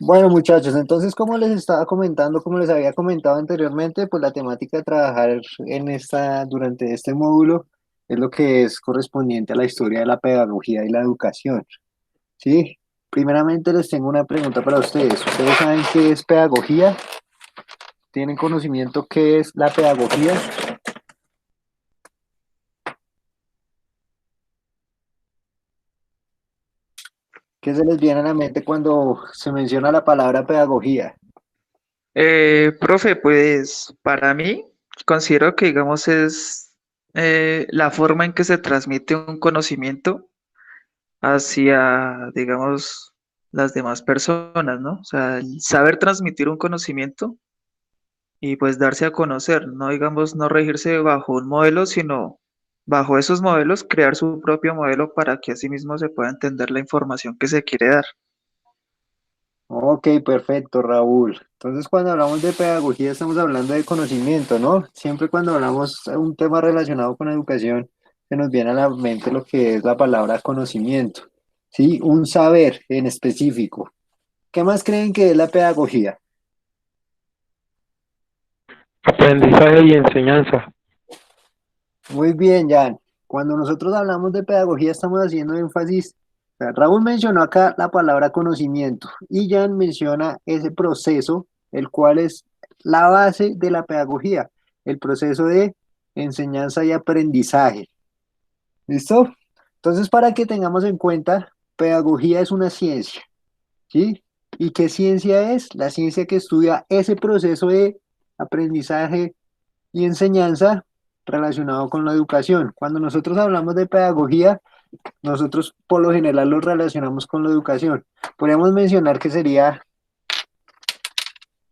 Bueno, muchachos, entonces como les estaba comentando, como les había comentado anteriormente, pues la temática de trabajar durante este módulo es lo que es correspondiente a la historia de la pedagogía y la educación, ¿sí? Primeramente les tengo una pregunta para ustedes. ¿Ustedes saben qué es pedagogía? ¿Tienen conocimiento qué es la pedagogía? ¿Qué se les viene a la mente cuando se menciona la palabra pedagogía? Profe, pues para mí considero que, digamos, es la forma en que se transmite un conocimiento hacia, digamos, las demás personas, ¿no? O sea, el saber transmitir un conocimiento y pues darse a conocer, no, digamos, no regirse bajo un modelo, sino bajo esos modelos crear su propio modelo para que así mismo se pueda entender la información que se quiere dar. Ok, perfecto, Raúl. Entonces, cuando hablamos de pedagogía, estamos hablando de conocimiento, ¿no? Siempre cuando hablamos de un tema relacionado con educación, se nos viene a la mente lo que es la palabra conocimiento, ¿sí? Un saber en específico. ¿Qué más creen que es la pedagogía? Aprendizaje y enseñanza. Muy bien, Jan. Cuando nosotros hablamos de pedagogía, estamos haciendo énfasis. O sea, Raúl mencionó acá la palabra conocimiento y Jan menciona ese proceso, el cual es la base de la pedagogía, el proceso de enseñanza y aprendizaje. ¿Listo? Entonces, para que tengamos en cuenta, pedagogía es una ciencia, ¿sí? ¿Y qué ciencia es? La ciencia que estudia ese proceso de aprendizaje y enseñanza relacionado con la educación. Cuando nosotros hablamos de pedagogía, nosotros por lo general lo relacionamos con la educación. Podríamos mencionar que sería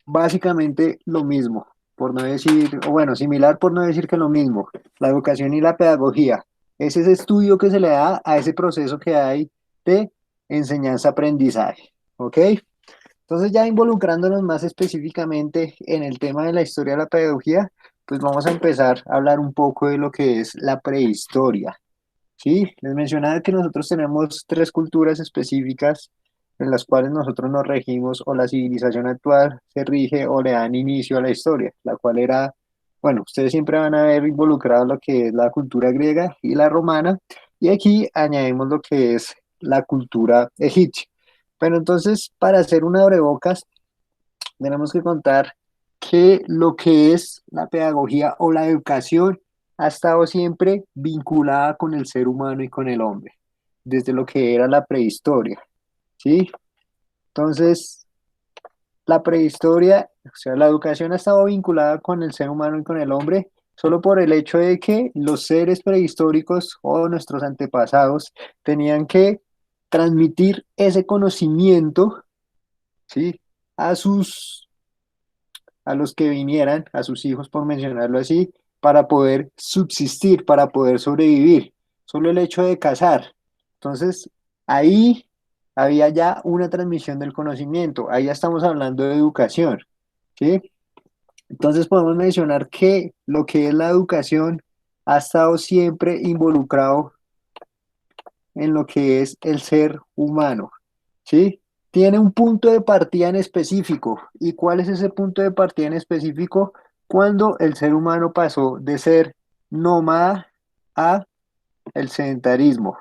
básicamente lo mismo, por no decir, o bueno, similar por no decir que lo mismo, la educación y la pedagogía. Es ese estudio que se le da a ese proceso que hay de enseñanza-aprendizaje. ¿Ok? Entonces, ya involucrándonos más específicamente en el tema de la historia de la pedagogía, pues vamos a empezar a hablar un poco de lo que es la prehistoria. Sí, les mencionaba que nosotros tenemos tres culturas específicas en las cuales nosotros nos regimos o la civilización actual se rige o le dan inicio a la historia, la cual era, bueno, ustedes siempre van a ver involucrado lo que es la cultura griega y la romana, y aquí añadimos lo que es la cultura egipcia. Pero entonces, para hacer una abrebocas, tenemos que contar que lo que es la pedagogía o la educación ha estado siempre vinculada con el ser humano y con el hombre, desde lo que era la prehistoria, ¿sí? Entonces, la prehistoria, o sea, la educación ha estado vinculada con el ser humano y con el hombre solo por el hecho de que los seres prehistóricos o nuestros antepasados tenían que transmitir ese conocimiento, ¿sí? A a los que vinieran, a sus hijos, por mencionarlo así, para poder subsistir, para poder sobrevivir. Solo el hecho de cazar. Entonces, ahí había ya una transmisión del conocimiento. Ahí ya estamos hablando de educación, ¿sí? Entonces podemos mencionar que lo que es la educación ha estado siempre involucrado en lo que es el ser humano, ¿sí? Tiene un punto de partida en específico. ¿Y cuál es ese punto de partida en específico? Cuando el ser humano pasó de ser nómada a el sedentarismo,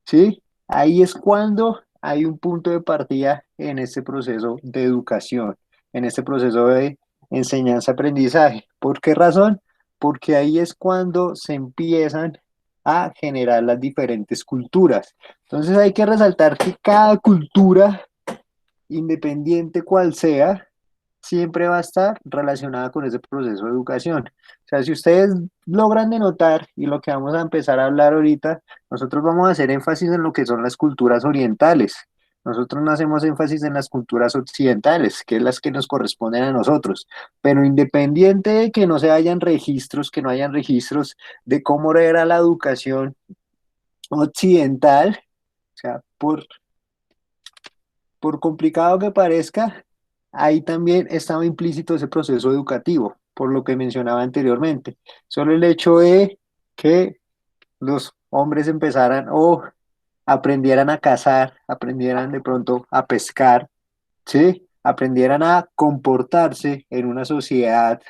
¿sí? Ahí es cuando hay un punto de partida en este proceso de educación, en este proceso de enseñanza-aprendizaje. ¿Por qué razón? Porque ahí es cuando se empiezan a generar las diferentes culturas. Entonces hay que resaltar que cada cultura, independiente cual sea, siempre va a estar relacionada con ese proceso de educación. O sea, si ustedes logran denotar, y lo que vamos a empezar a hablar ahorita, nosotros vamos a hacer énfasis en lo que son las culturas orientales. Nosotros no hacemos énfasis en las culturas occidentales, que es las que nos corresponden a nosotros. Pero independiente de que no se hayan registros, que no hayan registros de cómo era la educación occidental, o sea, por complicado que parezca, ahí también estaba implícito ese proceso educativo, por lo que mencionaba anteriormente. Solo el hecho de que los hombres empezaran o aprendieran a cazar, aprendieran de pronto a pescar, ¿sí? aprendieran a comportarse en una sociedad,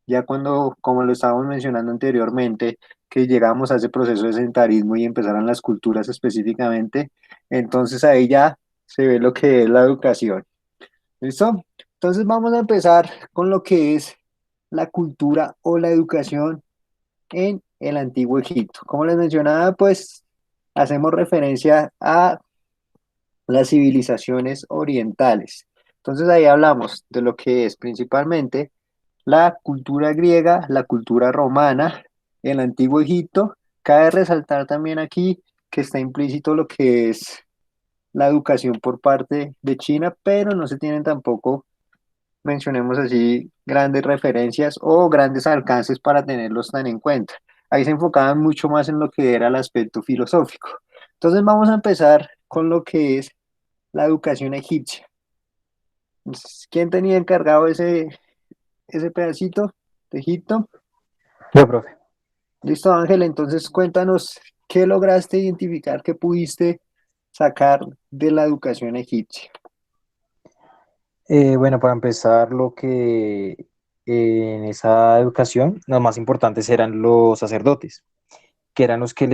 ya cuando, como lo estábamos mencionando anteriormente, que llegamos a ese proceso de sedentarismo y empezaran las culturas específicamente, entonces ahí ya se ve lo que es la educación. ¿Listo? Entonces vamos a empezar con lo que es la cultura o la educación en el antiguo Egipto. Como les mencionaba, pues hacemos referencia a las civilizaciones orientales. Entonces ahí hablamos de lo que es principalmente la cultura griega, la cultura romana, el antiguo Egipto. Cabe resaltar también aquí que está implícito lo que es la educación por parte de China, pero no se tienen tampoco, mencionemos así, grandes referencias o grandes alcances para tenerlos tan en cuenta. Ahí se enfocaban mucho más en lo que era el aspecto filosófico. Entonces vamos a empezar con lo que es la educación egipcia. Entonces, ¿quién tenía encargado ese pedacito de Egipto? Yo, profe. Listo, Ángel, entonces cuéntanos qué lograste identificar, qué pudiste sacar de la educación egipcia. Bueno, para empezar, lo que en esa educación, los más importantes eran los sacerdotes, que eran los que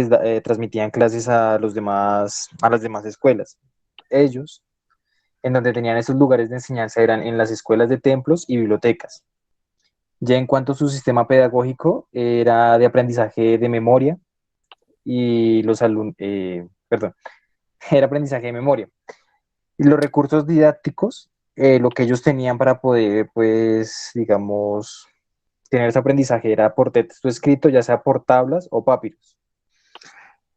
transmitían clases a los demás, a las demás escuelas. Ellos, en donde tenían esos lugares de enseñanza, eran en las escuelas de templos y bibliotecas. Ya en cuanto a su sistema pedagógico, era de aprendizaje de memoria y los alumnos, perdón, era aprendizaje de memoria. Y los recursos didácticos, lo que ellos tenían para poder, pues, digamos, tener ese aprendizaje era por texto escrito, ya sea por tablas o papiros.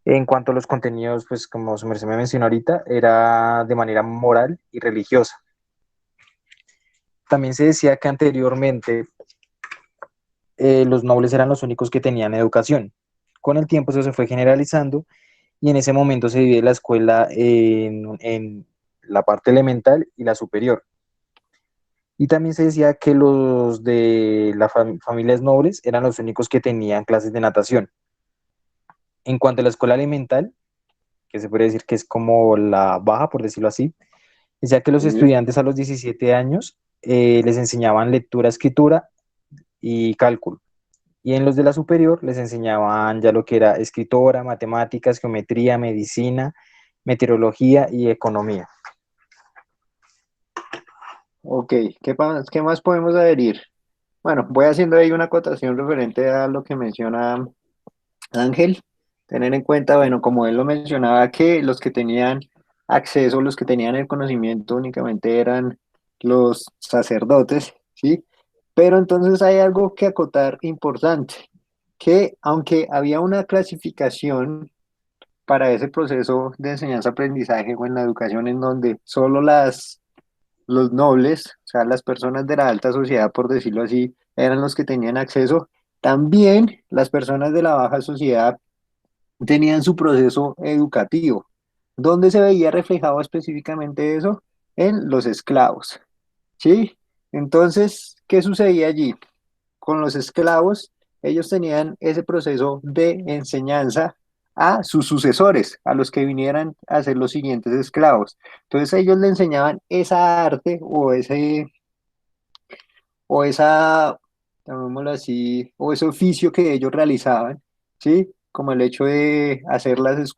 En cuanto a los contenidos, pues, como su merced me mencionó ahorita, era de manera moral y religiosa. También se decía que anteriormente los nobles eran los únicos que tenían educación. Con el tiempo eso se fue generalizando y en ese momento se divide la escuela en la parte elemental y la superior. Y también se decía que los de las familias nobles eran los únicos que tenían clases de natación. En cuanto a la escuela elemental, que se puede decir que es como la baja, por decirlo así, decía que los Sí. estudiantes a los 17 años les enseñaban lectura, escritura y cálculo. Y en los de la superior les enseñaban ya lo que era escritora, matemáticas, geometría, medicina, meteorología y economía. Ok, qué más podemos adherir? Bueno, voy haciendo ahí una acotación referente a lo que menciona Ángel. Tener en cuenta, bueno, como él lo mencionaba, que los que tenían acceso, los que tenían el conocimiento únicamente eran los sacerdotes, ¿sí? Pero entonces hay algo que acotar importante, que aunque había una clasificación para ese proceso de enseñanza-aprendizaje o en la educación en donde solo los nobles, o sea, las personas de la alta sociedad, por decirlo así, eran los que tenían acceso, también las personas de la baja sociedad tenían su proceso educativo. ¿Dónde se veía reflejado específicamente eso? En los esclavos, ¿sí? Entonces, ¿qué sucedía allí? Con los esclavos, ellos tenían ese proceso de enseñanza a sus sucesores, a los que vinieran a ser los siguientes esclavos. Entonces ellos le enseñaban esa arte o esa, llamémoslo así, o ese oficio que ellos realizaban, ¿sí? Como el hecho de hacer los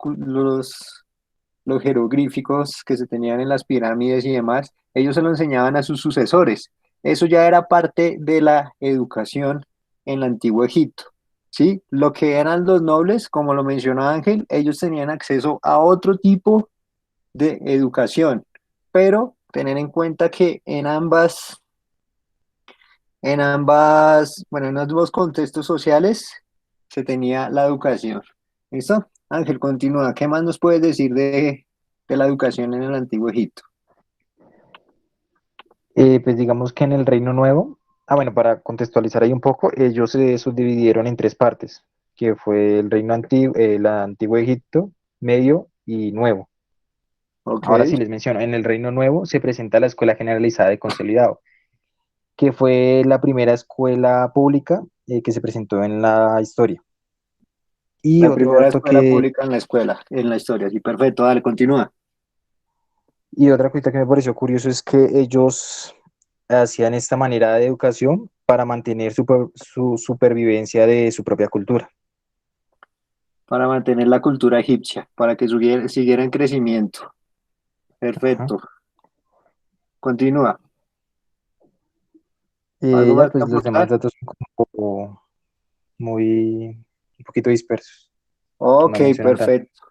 jeroglíficos que se tenían en las pirámides y demás, ellos se lo enseñaban a sus sucesores. Eso ya era parte de la educación en el antiguo Egipto, ¿sí? Lo que eran los nobles, como lo mencionó Ángel, ellos tenían acceso a otro tipo de educación, pero tener en cuenta que bueno, en ambos contextos sociales se tenía la educación. ¿Listo? Ángel, continúa. ¿Qué más nos puedes decir de la educación en el Antiguo Egipto? Pues digamos que en el Reino Nuevo, bueno, para contextualizar ahí un poco, ellos se subdividieron en tres partes, que fue el Reino Antiguo, el Antiguo Egipto, Medio y Nuevo. Ok, Ahora sí les menciono, en el Reino Nuevo se presenta la Escuela Generalizada de Consolidado, que fue la primera escuela pública que se presentó en la historia. Y la otro primera dato escuela que, pública en la escuela, en la historia. Sí, perfecto, dale, continúa. Y otra cosa que me pareció curioso es que ellos hacían esta manera de educación para mantener su supervivencia de su propia cultura. Para mantener la cultura egipcia, para que siguiera en crecimiento. Ajá. Perfecto. Continúa. ¿Algo Y ya, más que pues los demás aportar? datos son como muy, un poquito dispersos, Ok, no mencionan tanto. perfecto,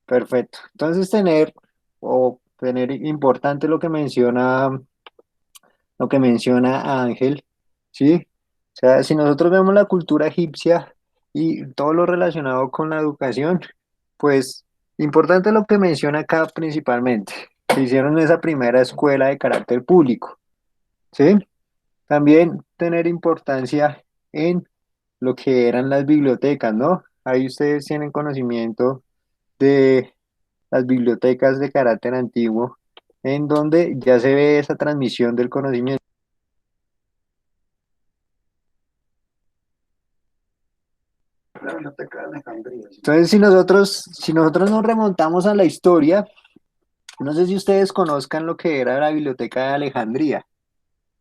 perfecto. Entonces tener importante lo que menciona Ángel, ¿sí? O sea, si nosotros vemos la cultura egipcia y todo lo relacionado con la educación, pues importante lo que menciona acá principalmente. Se hicieron esa primera escuela de carácter público, ¿sí? También tener importancia en lo que eran las bibliotecas, ¿no? Ahí ustedes tienen conocimiento de las bibliotecas de carácter antiguo, en donde ya se ve esa transmisión del conocimiento. Entonces, si nosotros nos remontamos a la historia, no sé si ustedes conozcan lo que era la Biblioteca de Alejandría,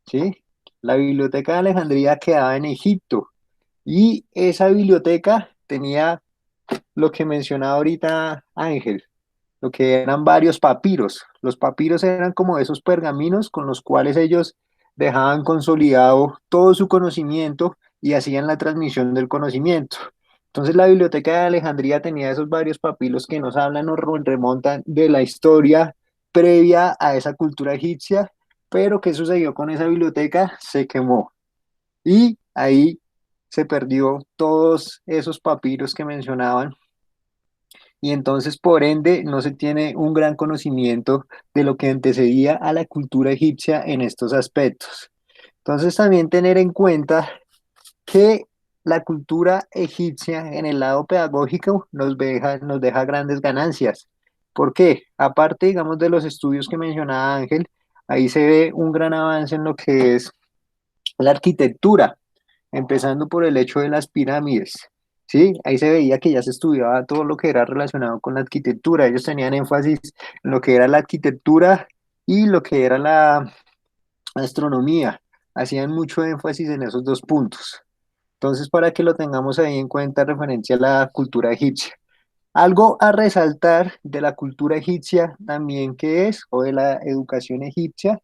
¿sí? La Biblioteca de Alejandría quedaba en Egipto y esa biblioteca tenía lo que mencionaba ahorita Ángel, lo que eran varios papiros. Los papiros eran como esos pergaminos con los cuales ellos dejaban consolidado todo su conocimiento y hacían la transmisión del conocimiento. Entonces la Biblioteca de Alejandría tenía esos varios papiros que nos hablan o remontan de la historia previa a esa cultura egipcia, pero ¿qué sucedió con esa biblioteca? Se quemó y ahí se perdió todos esos papiros que mencionaban y entonces por ende no se tiene un gran conocimiento de lo que antecedía a la cultura egipcia en estos aspectos. Entonces también tener en cuenta que la cultura egipcia en el lado pedagógico nos deja grandes ganancias. ¿Por qué? Aparte, digamos, de los estudios que mencionaba Ángel, ahí se ve un gran avance en lo que es la arquitectura, empezando por el hecho de las pirámides. Sí, ahí se veía que ya se estudiaba todo lo que era relacionado con la arquitectura. Ellos tenían énfasis en lo que era la arquitectura y lo que era la astronomía. Hacían mucho énfasis en esos dos puntos. Entonces, para que lo tengamos ahí en cuenta, referencia a la cultura egipcia. Algo a resaltar de la cultura egipcia también que es, o de la educación egipcia,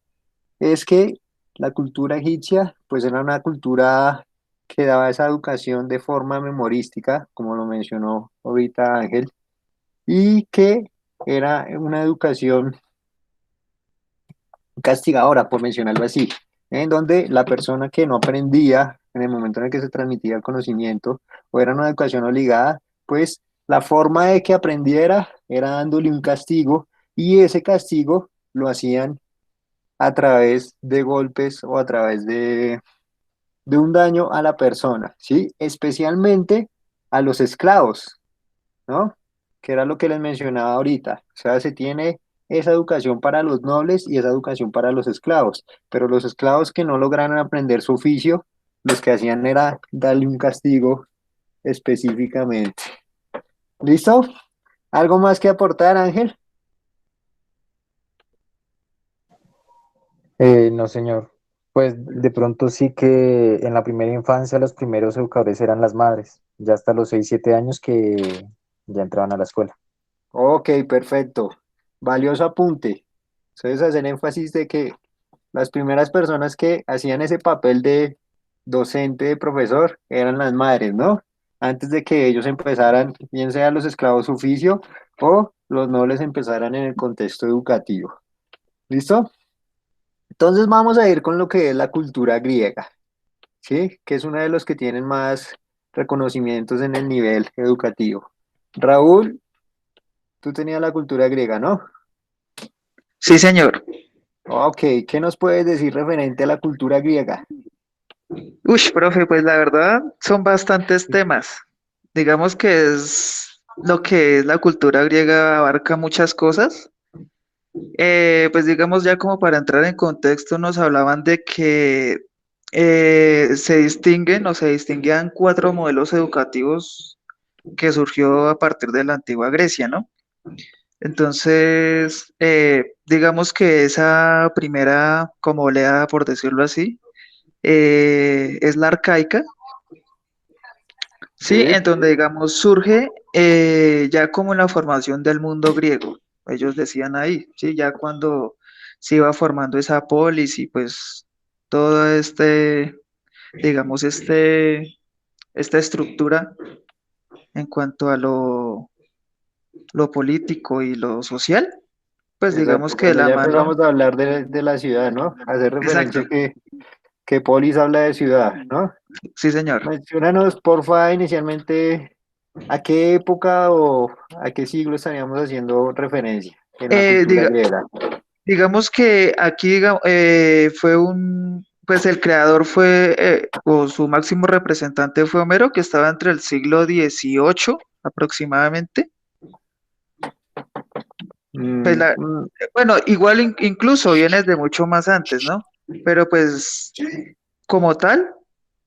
es que la cultura egipcia, pues era una cultura que daba esa educación de forma memorística, como lo mencionó ahorita Ángel, y que era una educación castigadora, por mencionarlo así, en donde la persona que no aprendía en el momento en el que se transmitía el conocimiento, o era una educación obligada, pues la forma de que aprendiera era dándole un castigo, y ese castigo lo hacían a través de golpes o a través de un daño a la persona, ¿sí? Especialmente a los esclavos, ¿no? Que era lo que les mencionaba ahorita. O sea, se tiene esa educación para los nobles y esa educación para los esclavos, pero los esclavos que no lograron aprender su oficio, los que hacían era darle un castigo específicamente. ¿Listo? ¿Algo más que aportar, Ángel? No, señor. Pues de pronto sí que en la primera infancia los primeros educadores eran las madres, ya hasta los 6 7 años que ya entraban a la escuela. Ok, perfecto. Valioso apunte. Entonces, hacer énfasis de que las primeras personas que hacían ese papel de docente, de profesor, eran las madres, ¿no? Antes de que ellos empezaran, bien sea los esclavos su oficio o los nobles empezaran en el contexto educativo. ¿Listo? Entonces vamos a ir con lo que es la cultura griega, ¿sí? Que es uno de los que tienen más reconocimientos en el nivel educativo. Raúl, tú tenías la cultura griega, ¿no? Sí, señor. Ok, ¿qué nos puedes decir referente a la cultura griega? Uy, profe, pues la verdad son bastantes temas. Digamos que es lo que es la cultura griega abarca muchas cosas. Pues digamos ya como para entrar en contexto nos hablaban de que se distinguen o se distinguían cuatro modelos educativos que surgió a partir de la antigua Grecia, ¿no? Entonces, digamos que esa primera como oleada, por decirlo así, es la arcaica, ¿sí? Sí. En donde, digamos, surge ya como la formación del mundo griego. Ellos decían ahí, ¿sí? Ya cuando se iba formando esa polis y pues todo digamos, esta estructura en cuanto a lo político y lo social, pues digamos Exacto, que de cuando la ya mano, empezamos a hablar de la ciudad, ¿no? Hacer referencia exacto, que Polis habla de ciudad, ¿no? sí, señor. Menciónanos, porfa, inicialmente, ¿a qué época o a qué siglo estaríamos haciendo referencia en la Eh, cultura diga- griega? digamos que aquí fue pues el creador fue, o su máximo representante fue Homero, que estaba entre el siglo XVIII aproximadamente. Pues Mm, mm, bueno, igual incluso viene de mucho más antes, ¿no? Pero pues como tal,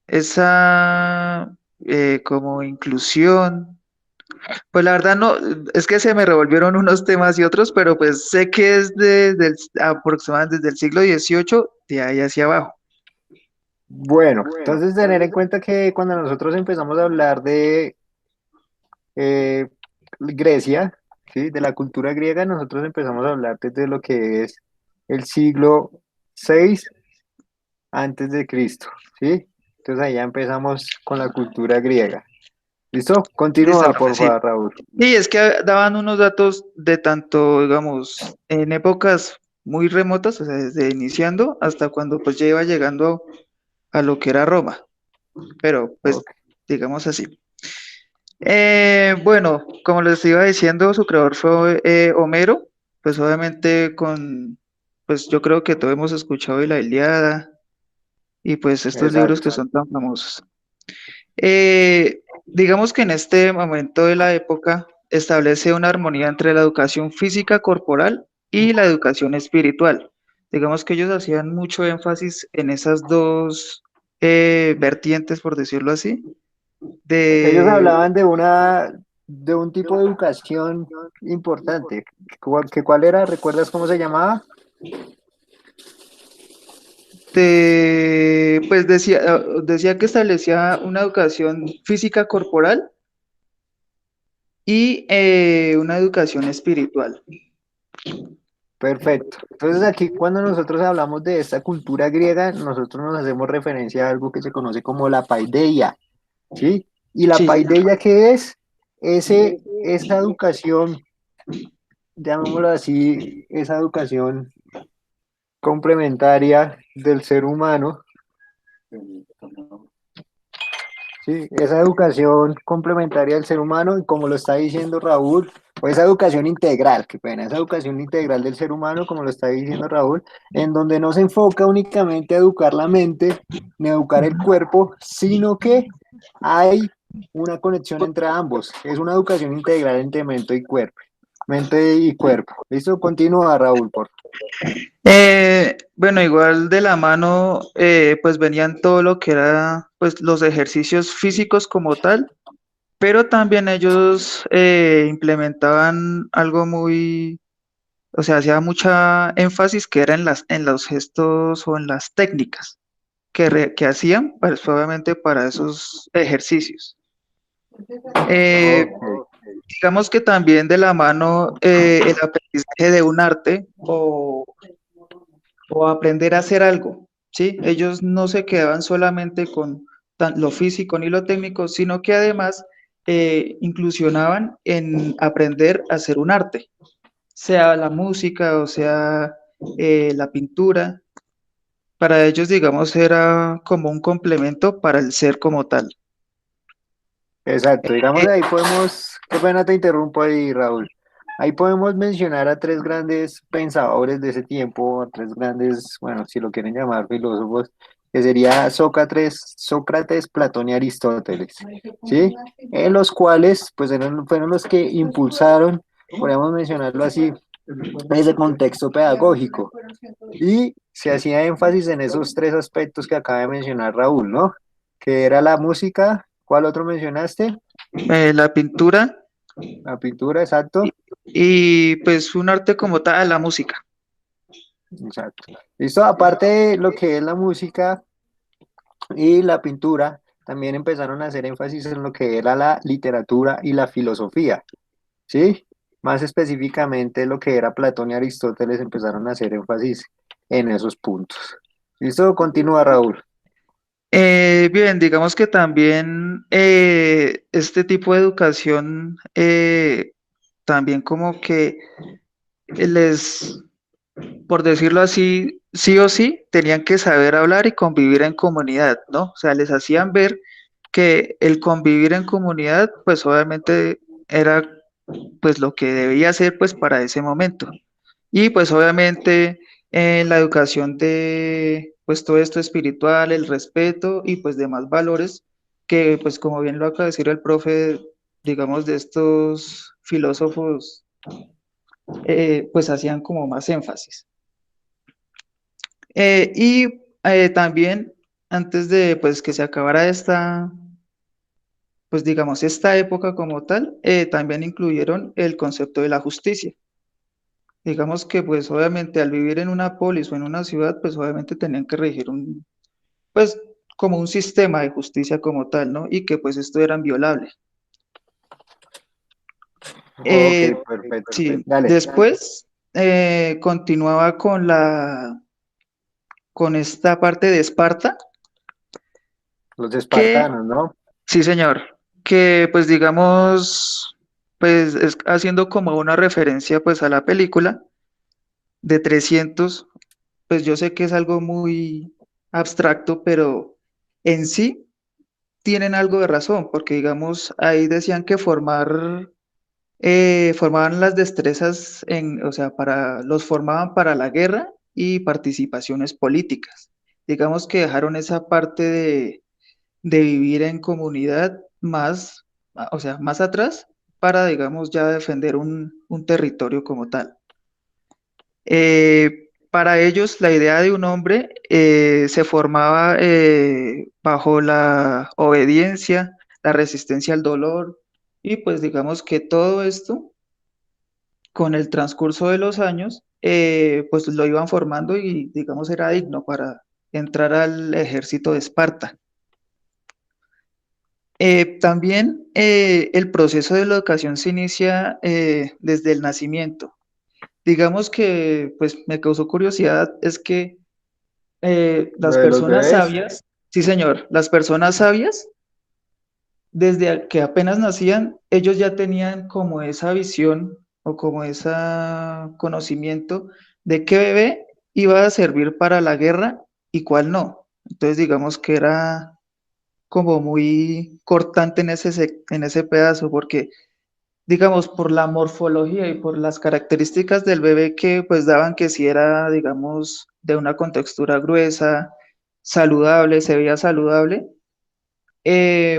esa como inclusión, pues la verdad no, es que se me revolvieron unos temas y otros, pero pues sé que es aproximadamente desde el siglo XVIII de ahí hacia abajo. bueno, entonces tener en cuenta que cuando nosotros empezamos a hablar de eh, Grecia, ¿sí? De la cultura griega, nosotros empezamos a hablar desde lo que es el siglo VI antes de Cristo, ¿sí? Entonces ahí ya empezamos con la cultura griega. ¿Listo? Listo, Continúa, profe, por sí. favor, Raúl. Y es que daban unos datos de tanto, digamos, en épocas muy remotas, o sea, desde iniciando hasta cuando pues ya iba llegando a lo que era Roma, pero pues Ok, digamos así. Bueno, como les iba diciendo, su creador fue Homero, pues obviamente pues yo creo que todos hemos escuchado de la Ilíada y pues estos libros exacto. que son tan famosos. Digamos que en este momento de la época establece una armonía entre la educación física corporal y la educación espiritual. Digamos que ellos hacían mucho énfasis en esas dos vertientes, por decirlo así, Ellos de, hablaban de un tipo de educación importante. ¿Cuál era? ¿Recuerdas cómo se llamaba? pues decía que establecía una educación física corporal y una educación espiritual. Perfecto. Entonces aquí cuando nosotros hablamos de esta cultura griega, nosotros nos hacemos referencia a algo que se conoce como la paideia, ¿sí? ¿Y la Sí, señor. paideia qué es? Esa educación, llamémoslo así, esa educación complementaria del ser humano. Sí, esa educación complementaria del ser humano, y como lo está diciendo Raúl, o esa educación integral, qué pena, esa educación integral del ser humano, como lo está diciendo Raúl, en donde no se enfoca únicamente a educar la mente, ni a educar el cuerpo, sino que hay una conexión entre ambos. Es una educación integral entre mente y cuerpo. Mente y cuerpo. ¿Listo? Continúa, Raúl, por favor. Bueno, igual de la mano, pues venían todo lo que era, pues los ejercicios físicos como tal, pero también ellos implementaban algo muy, o sea, hacía mucha énfasis que era en los gestos o en las técnicas que hacían, pues obviamente para esos ejercicios. Eh, Ok, digamos que también de la mano el aprendizaje de un arte o aprender a hacer algo, ¿sí? Ellos no se quedaban solamente con lo físico ni lo técnico, sino que además inclusionaban en aprender a hacer un arte, sea la música o sea la pintura. Para ellos, digamos, era como un complemento para el ser como tal. exacto. Digamos, ahí podemos, qué pena te interrumpo ahí, Raúl. Ahí podemos mencionar a tres grandes pensadores de ese tiempo, a tres grandes, bueno, si lo quieren llamar filósofos, que sería Sócrates, Platón y Aristóteles, ¿sí? En los cuales, pues, fueron los que impulsaron, podríamos mencionarlo así, ese contexto pedagógico. Y se hacía énfasis en esos tres aspectos que acaba de mencionar Raúl, ¿no? Que era la música, ¿cuál otro mencionaste? La pintura La pintura, exacto. y pues un arte como tal, la música. Exacto. Listo, aparte de lo que es la música y la pintura, también empezaron a hacer énfasis en lo que era la literatura y la filosofía, ¿sí? Más específicamente lo que era Platón y Aristóteles empezaron a hacer énfasis en esos puntos. ¿Listo? Continúa, Raúl. Bien, digamos que también este tipo de educación también como que les, por decirlo así, sí o sí, tenían que saber hablar y convivir en comunidad, ¿no? O sea, les hacían ver que el convivir en comunidad, pues obviamente era pues lo que debía hacer pues para ese momento. Y pues obviamente en la educación de pues todo esto espiritual, el respeto y pues demás valores que pues como bien lo acaba de decir el profe, digamos de estos filósofos, pues hacían como más énfasis. También antes de pues que se acabara esta, pues digamos esta época como tal, también incluyeron el concepto de la justicia. Digamos que pues obviamente al vivir en una polis o en una ciudad, pues obviamente tenían que regir un, pues como un sistema de justicia como tal, ¿no? Y que pues esto era inviolable. Ok, Eh, perfecto. sí, Dale, después continuaba con esta parte de Esparta, los que espartanos, ¿no? sí, señor, que pues digamos, pues es haciendo como una referencia pues a la película de 300. Pues yo sé que es algo muy abstracto, pero en sí tienen algo de razón, porque digamos, ahí decían que formaban las destrezas o sea, los formaban para la guerra y participaciones políticas. Digamos que dejaron esa parte de vivir en comunidad más, o sea, más atrás para, digamos, ya defender un territorio como tal. Para ellos, la idea de un hombre se formaba bajo la obediencia, la resistencia al dolor, y pues digamos que todo esto, con el transcurso de los años, pues lo iban formando y digamos era digno para entrar al ejército de Esparta. También el proceso de la educación se inicia desde el nacimiento. Digamos que, pues me causó curiosidad, es que Lo las de los personas bebés. sabias, sí señor, las personas sabias, que apenas nacían, ellos ya tenían como esa visión o como ese conocimiento de qué bebé iba a servir para la guerra y cuál no. Entonces digamos que era como muy cortante en ese pedazo, porque digamos, por la morfología y por las características del bebé que pues daban que si era, digamos, de una contextura gruesa, saludable, se veía saludable,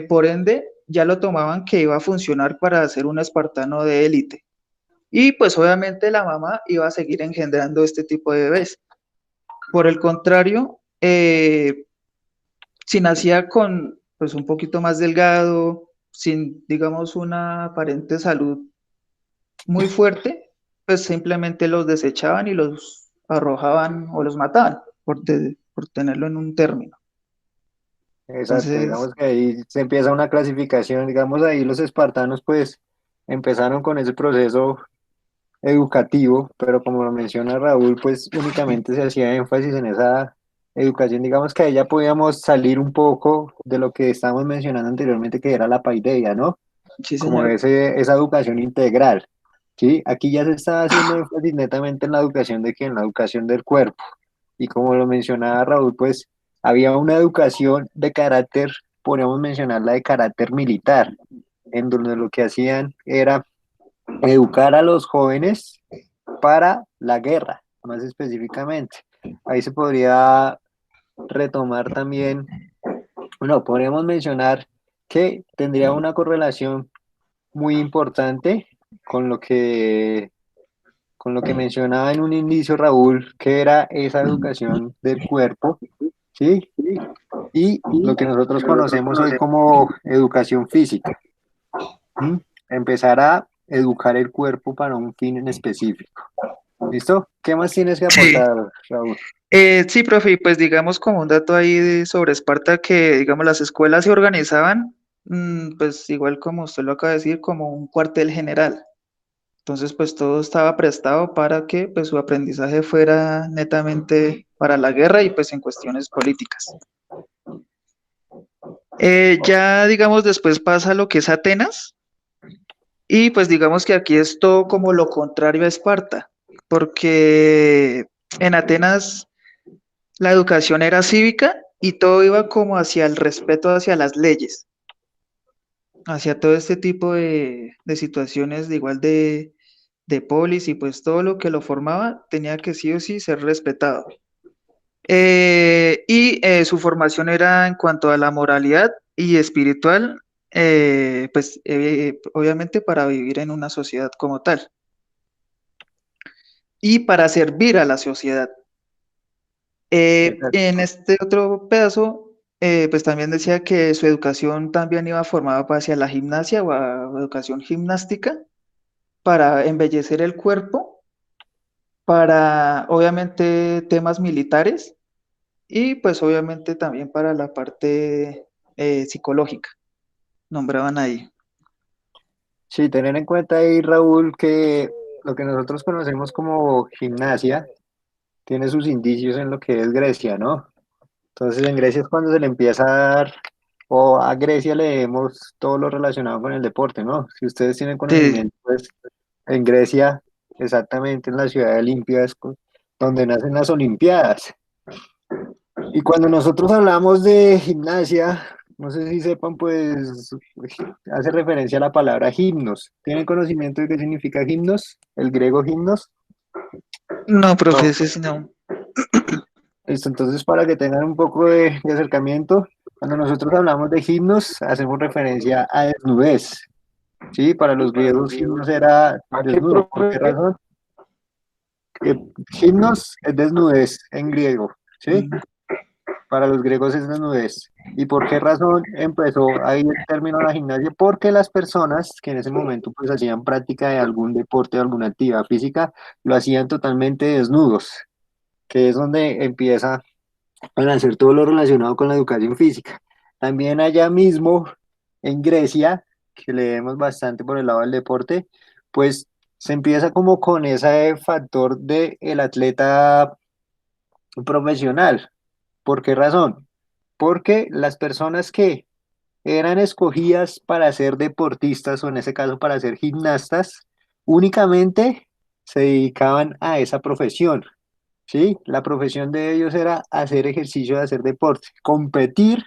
por ende ya lo tomaban que iba a funcionar para ser un espartano de élite. Y pues obviamente la mamá iba a seguir engendrando este tipo de bebés. Por el contrario, si nacía con pues un poquito más delgado, sin, digamos, una aparente salud muy fuerte, pues simplemente los desechaban y los arrojaban o los mataban, por tenerlo en un término. Exacto, Entonces, digamos que ahí se empieza una clasificación, digamos ahí los espartanos pues empezaron con ese proceso educativo, pero como lo menciona Raúl, pues únicamente se hacía énfasis en esa educación, digamos que ahí ya podíamos salir un poco de lo que estábamos mencionando anteriormente, que era la paideia, ¿no? sí, Como señor. esa educación integral, ¿sí? Aquí ya se está haciendo énfasis netamente en la educación de que en la educación del cuerpo. Y como lo mencionaba Raúl, pues había una educación de carácter, podríamos mencionarla de carácter militar, en donde lo que hacían era educar a los jóvenes para la guerra, más específicamente. Ahí se podría retomar también, bueno, podríamos mencionar que tendría una correlación muy importante con con lo que mencionaba en un inicio Raúl, que era esa educación del cuerpo, ¿sí? Y lo que nosotros conocemos hoy como educación física. ¿M? Empezar a educar el cuerpo para un fin en específico. ¿Listo? ¿Qué más tienes que Sí, aportar, Raúl? sí, profe, y pues digamos como un dato ahí sobre Esparta que, digamos, las escuelas se organizaban, pues igual como usted lo acaba de decir, como un cuartel general. Entonces, pues todo estaba prestado para que pues su aprendizaje fuera netamente para la guerra y pues en cuestiones políticas. Ya, digamos, después pasa lo que es Atenas y pues digamos que aquí es todo como lo contrario a Esparta, porque en Atenas la educación era cívica y todo iba como hacia el respeto hacia las leyes, hacia todo este tipo de situaciones de igual de polis y pues todo lo que lo formaba tenía que sí o sí ser respetado. Su formación era en cuanto a la moralidad y espiritual, pues obviamente para vivir en una sociedad como tal y para servir a la sociedad. En Exacto. este otro pedazo, pues también decía que su educación también iba formada hacia la gimnasia o a educación gimnástica para embellecer el cuerpo, para obviamente temas militares y pues obviamente también para la parte psicológica, nombraban ahí. Sí, tener en cuenta ahí, Raúl, que lo que nosotros conocemos como gimnasia tiene sus indicios en lo que es Grecia, ¿no? Entonces en Grecia es cuando se le empieza a dar, o a Grecia le demos todo lo relacionado con el deporte, ¿no? Si ustedes tienen Sí, conocimiento, pues en Grecia, exactamente en la ciudad de Olimpia es donde nacen las Olimpiadas. Y cuando nosotros hablamos de gimnasia, no sé si sepan, pues hace referencia a la palabra gimnos. ¿Tienen conocimiento de qué significa gimnos? El griego gimnos. no, profe, No. ese sí no. Listo, entonces para que tengan un poco de acercamiento, cuando nosotros hablamos de gimnos, hacemos referencia a desnudez. Sí, para los griegos gimnos era ¿A qué, desnudo. ¿Por qué profe? razón? Que gimnos es desnudez en griego, ¿sí? Mm. Para los griegos es desnudez. ¿Y por qué razón empezó ahí el término la gimnasia? Porque las personas que en ese momento pues hacían práctica de algún deporte o alguna actividad física, lo hacían totalmente desnudos, que es donde empieza a hacer todo lo relacionado con la educación física. También allá mismo en Grecia, que leemos bastante por el lado del deporte, pues se empieza como con ese factor de el atleta profesional. ¿Por qué razón? Porque las personas que eran escogidas para ser deportistas o en ese caso para ser gimnastas, únicamente se dedicaban a esa profesión, ¿sí? La profesión de ellos era hacer ejercicio, hacer deporte, competir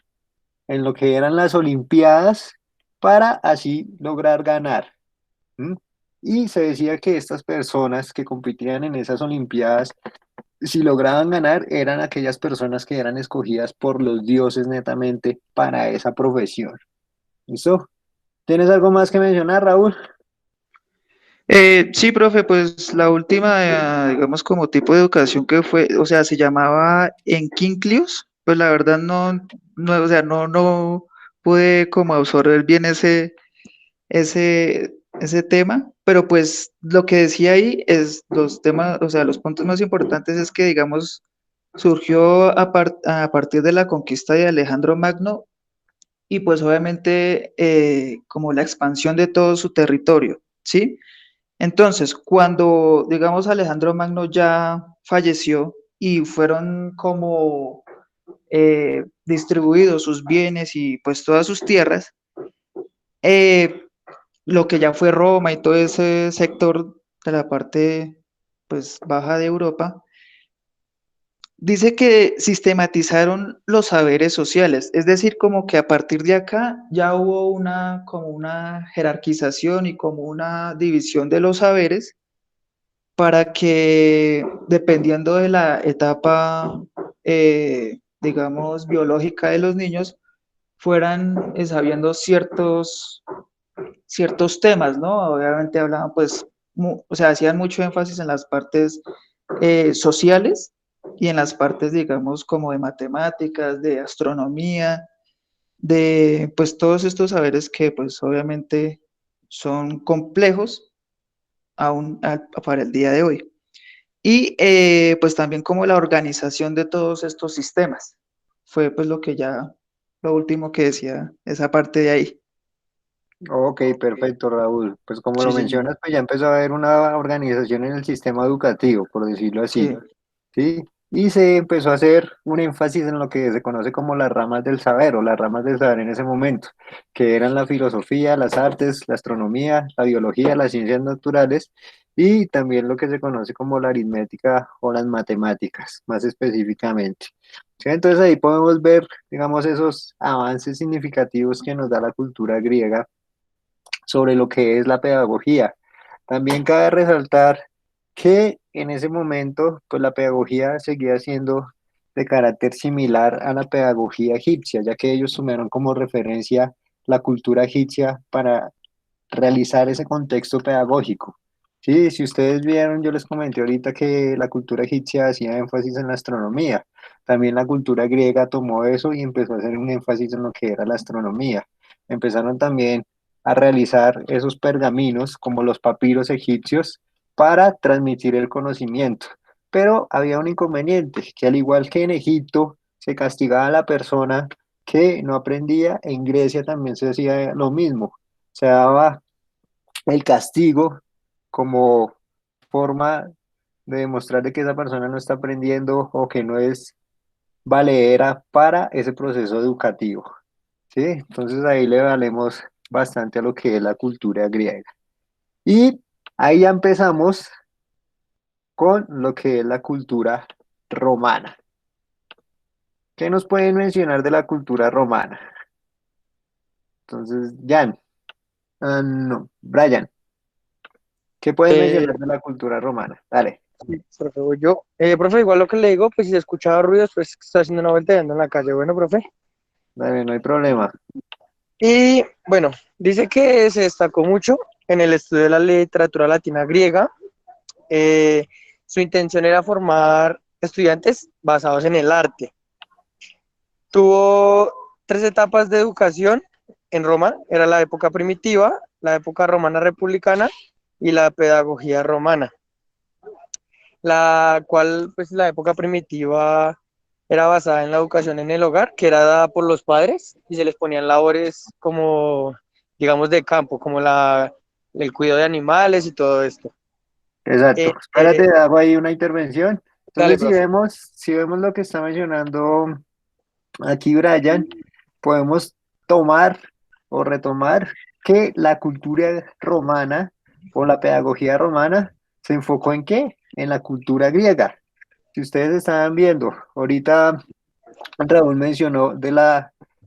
en lo que eran las Olimpiadas para así lograr ganar. ¿M? Y se decía que estas personas que competían en esas Olimpiadas, si lograban ganar, eran aquellas personas que eran escogidas por los dioses netamente para esa profesión. ¿Listo? ¿Tienes algo más que mencionar, Raúl? Sí, profe, pues la última, digamos, como tipo de educación que fue, o sea, se llamaba Enquinclius, pues la verdad no, o sea, no pude como absorber bien ese tema, pero pues lo que decía ahí es los temas, o sea, los puntos más importantes es que, digamos, surgió a partir de la conquista de Alejandro Magno y pues obviamente como la expansión de todo su territorio, ¿sí? Entonces, cuando, digamos, Alejandro Magno ya falleció y fueron como distribuidos sus bienes y pues todas sus tierras, eh, lo que ya fue Roma y todo ese sector de la parte pues baja de Europa, dice que sistematizaron los saberes sociales, es decir, como que a partir de acá ya hubo como una jerarquización y como una división de los saberes para que dependiendo de la etapa, digamos, biológica de los niños, fueran sabiendo ciertos temas, ¿no? Obviamente hablaban, pues, o sea, hacían mucho énfasis en las partes sociales y en las partes, digamos, como de matemáticas, de astronomía, de, pues, todos estos saberes que, pues, obviamente son complejos aún para el día de hoy. y pues también como la organización de todos estos sistemas. Fue pues lo que ya, lo último que decía esa parte de ahí. Ok, perfecto, Raúl. Pues como Sí, lo señor. mencionas, pues ya empezó a haber una organización en el sistema educativo, por decirlo así. Sí, ¿Sí? Y se empezó a hacer un énfasis en lo que se conoce como las ramas del saber o las ramas del saber en ese momento, que eran la filosofía, las artes, la astronomía, la biología, las ciencias naturales y también lo que se conoce como la aritmética o las matemáticas, más específicamente. ¿Sí? Entonces ahí podemos ver, digamos, esos avances significativos que nos da la cultura griega sobre lo que es la pedagogía. También cabe resaltar que en ese momento, pues la pedagogía seguía siendo de carácter similar a la pedagogía egipcia, ya que ellos tomaron como referencia la cultura egipcia para realizar ese contexto pedagógico. Sí, si ustedes vieron, yo les comenté ahorita que la cultura egipcia hacía énfasis en la astronomía. También la cultura griega tomó eso y empezó a hacer un énfasis en lo que era la astronomía. Empezaron también a realizar esos pergaminos como los papiros egipcios para transmitir el conocimiento. Pero había un inconveniente, que al igual que en Egipto se castigaba a la persona que no aprendía, en Grecia también se hacía lo mismo. Se daba el castigo como forma de demostrar de que esa persona no está aprendiendo o que no es valedera para ese proceso educativo. ¿Sí? Entonces ahí le valemos bastante a lo que es la cultura griega. Y ahí ya empezamos con lo que es la cultura romana. ¿Qué nos pueden mencionar de la cultura romana? Entonces, Jan, no, Brian, ¿qué pueden Eh, mencionar de la cultura romana? Dale, sí, profe, voy yo. Profe, igual lo que le digo, pues si se escuchaba ruidos, pues está haciendo una vuelta y ando en la calle. Bueno, profe. dale, no hay problema. Y bueno, dice que se destacó mucho en el estudio de la literatura latina griega. Eh, Su intención era formar estudiantes basados en el arte. Tuvo tres etapas de educación en Roma. Era la época primitiva, la época romana republicana y la pedagogía romana, la cual, pues la época primitiva era basada en la educación en el hogar, que era dada por los padres y se les ponían labores como, digamos, de campo, como el cuidado de animales y todo esto. Exacto. Eh, Espérate, eh, hago ahí una intervención. Dale, Entonces, profe. si vemos lo que está mencionando aquí Brian, podemos tomar o retomar que la cultura romana o la pedagogía romana se enfocó en qué? En la cultura griega. Si ustedes estaban viendo, ahorita Raúl mencionó de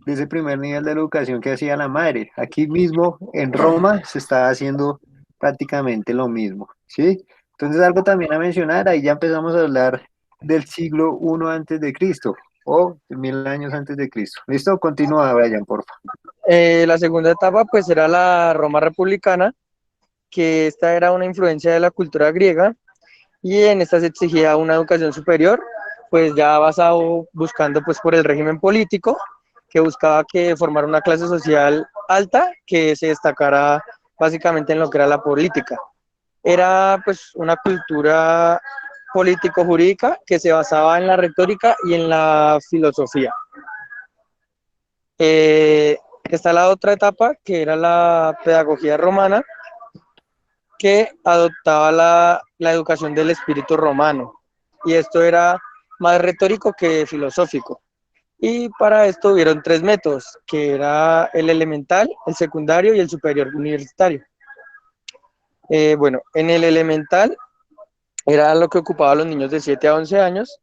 ese primer nivel de educación que hacía la madre. Aquí mismo en Roma se está haciendo prácticamente lo mismo, ¿sí? Entonces algo también a mencionar, ahí ya empezamos a hablar del siglo I antes de Cristo o 1000 años antes de Cristo. ¿Listo? Continúa, Brian, por favor. La segunda etapa, pues, era la Roma republicana, que esta era una influencia de la cultura griega y en esta se exigía una educación superior, pues ya basado buscando pues por el régimen político que buscaba que formara una clase social alta que se destacara básicamente en lo que era la política. Era pues una cultura político-jurídica que se basaba en la retórica y en la filosofía. Está la otra etapa que era la pedagogía romana, que adoptaba la educación del espíritu romano. Y esto era más retórico que filosófico. Y para esto hubieron tres métodos, que era el elemental, el secundario y el superior universitario. Bueno, en el elemental era lo que ocupaba a los niños de 7 a 11 años.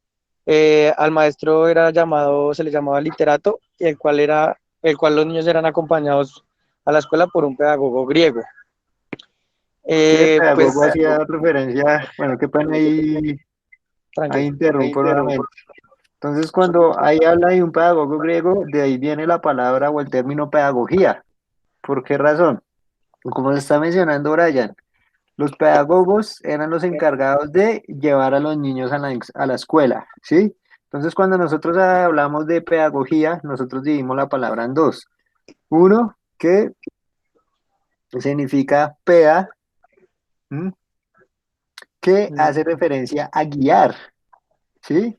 Al maestro se le llamaba literato, y el cual los niños eran acompañados a la escuela por un pedagogo griego. ¿Qué Pues pedagogo hacía referencia? Bueno, qué pena ahí tranquilo. interrumpo nuevamente. Entonces, cuando ahí habla de un pedagogo griego, de ahí viene la palabra o el término pedagogía. ¿Por qué razón? Como se está mencionando Brian, los pedagogos eran los encargados de llevar a los niños a a la escuela, ¿sí? Entonces, cuando nosotros hablamos de pedagogía, nosotros dividimos la palabra en dos. Uno, que significa peda, ¿m? que Mm, hace referencia a guiar, ¿sí?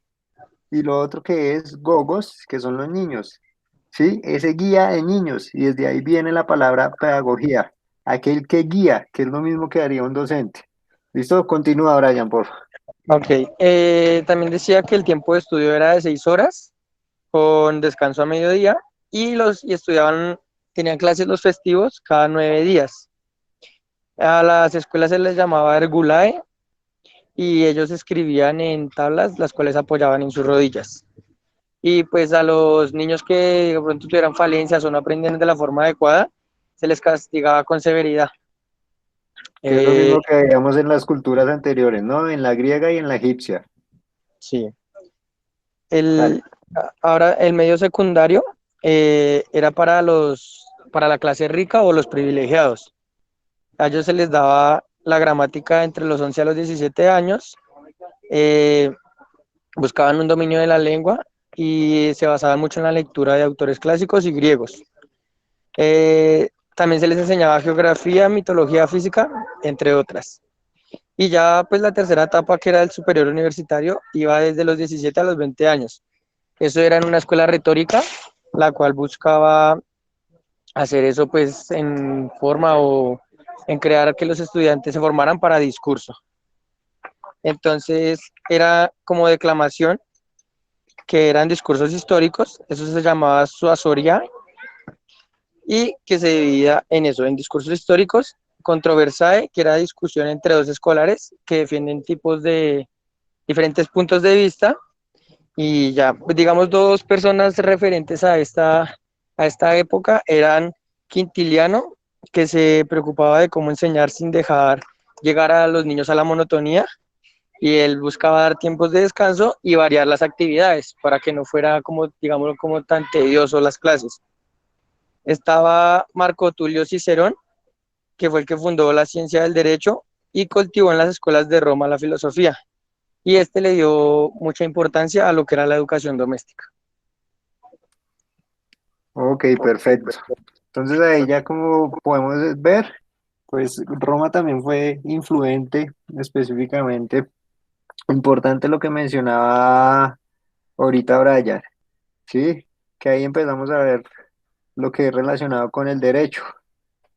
Y lo otro que es gogos, que son los niños, ¿sí? Ese guía de niños, y desde ahí viene la palabra pedagogía, aquel que guía, que es lo mismo que haría un docente. ¿Listo? Continúa, Brian, por favor. Ok, también decía que el tiempo de estudio era de 6 horas, con descanso a mediodía, y estudiaban, tenían clases los festivos cada 9 días. A las escuelas se les llamaba ergulae, y ellos escribían en tablas, las cuales apoyaban en sus rodillas. Y pues a los niños que de pronto tuvieran falencias o no aprendían de la forma adecuada, se les castigaba con severidad. Que es lo Eh, mismo que veíamos en las culturas anteriores, ¿no? En la griega y en la egipcia. sí. Dale. Ahora, el medio secundario era para la clase rica o los privilegiados. A ellos se les daba la gramática entre los 11 a los 17 años, eh, buscaban un dominio de la lengua y se basaban mucho en la lectura de autores clásicos y griegos. También se les enseñaba geografía, mitología física, entre otras. Y ya pues la tercera etapa, que era el superior universitario, iba desde los 17 a los 20 años. Eso era en una escuela retórica, la cual buscaba hacer eso pues en forma o en crear que los estudiantes se formaran para discurso. Entonces era como declamación, que eran discursos históricos, eso se llamaba suasoria, y que se dividía en eso, en discursos históricos, controversae, que era discusión entre dos escolares que defienden tipos de diferentes puntos de vista, y ya, pues digamos, dos personas referentes a esta época eran Quintiliano, que se preocupaba de cómo enseñar sin dejar llegar a los niños a la monotonía, y él buscaba dar tiempos de descanso y variar las actividades para que no fuera como, digamos, como tan tedioso las clases. Estaba Marco Tulio Cicerón, que fue el que fundó la ciencia del derecho y cultivó en las escuelas de Roma la filosofía. Y este le dio mucha importancia a lo que era la educación doméstica. Ok, perfecto. Entonces ahí ya como podemos ver, pues Roma también fue influente específicamente. Importante lo que mencionaba ahorita Brian, ¿sí? Que ahí empezamos a ver lo que es relacionado con el derecho.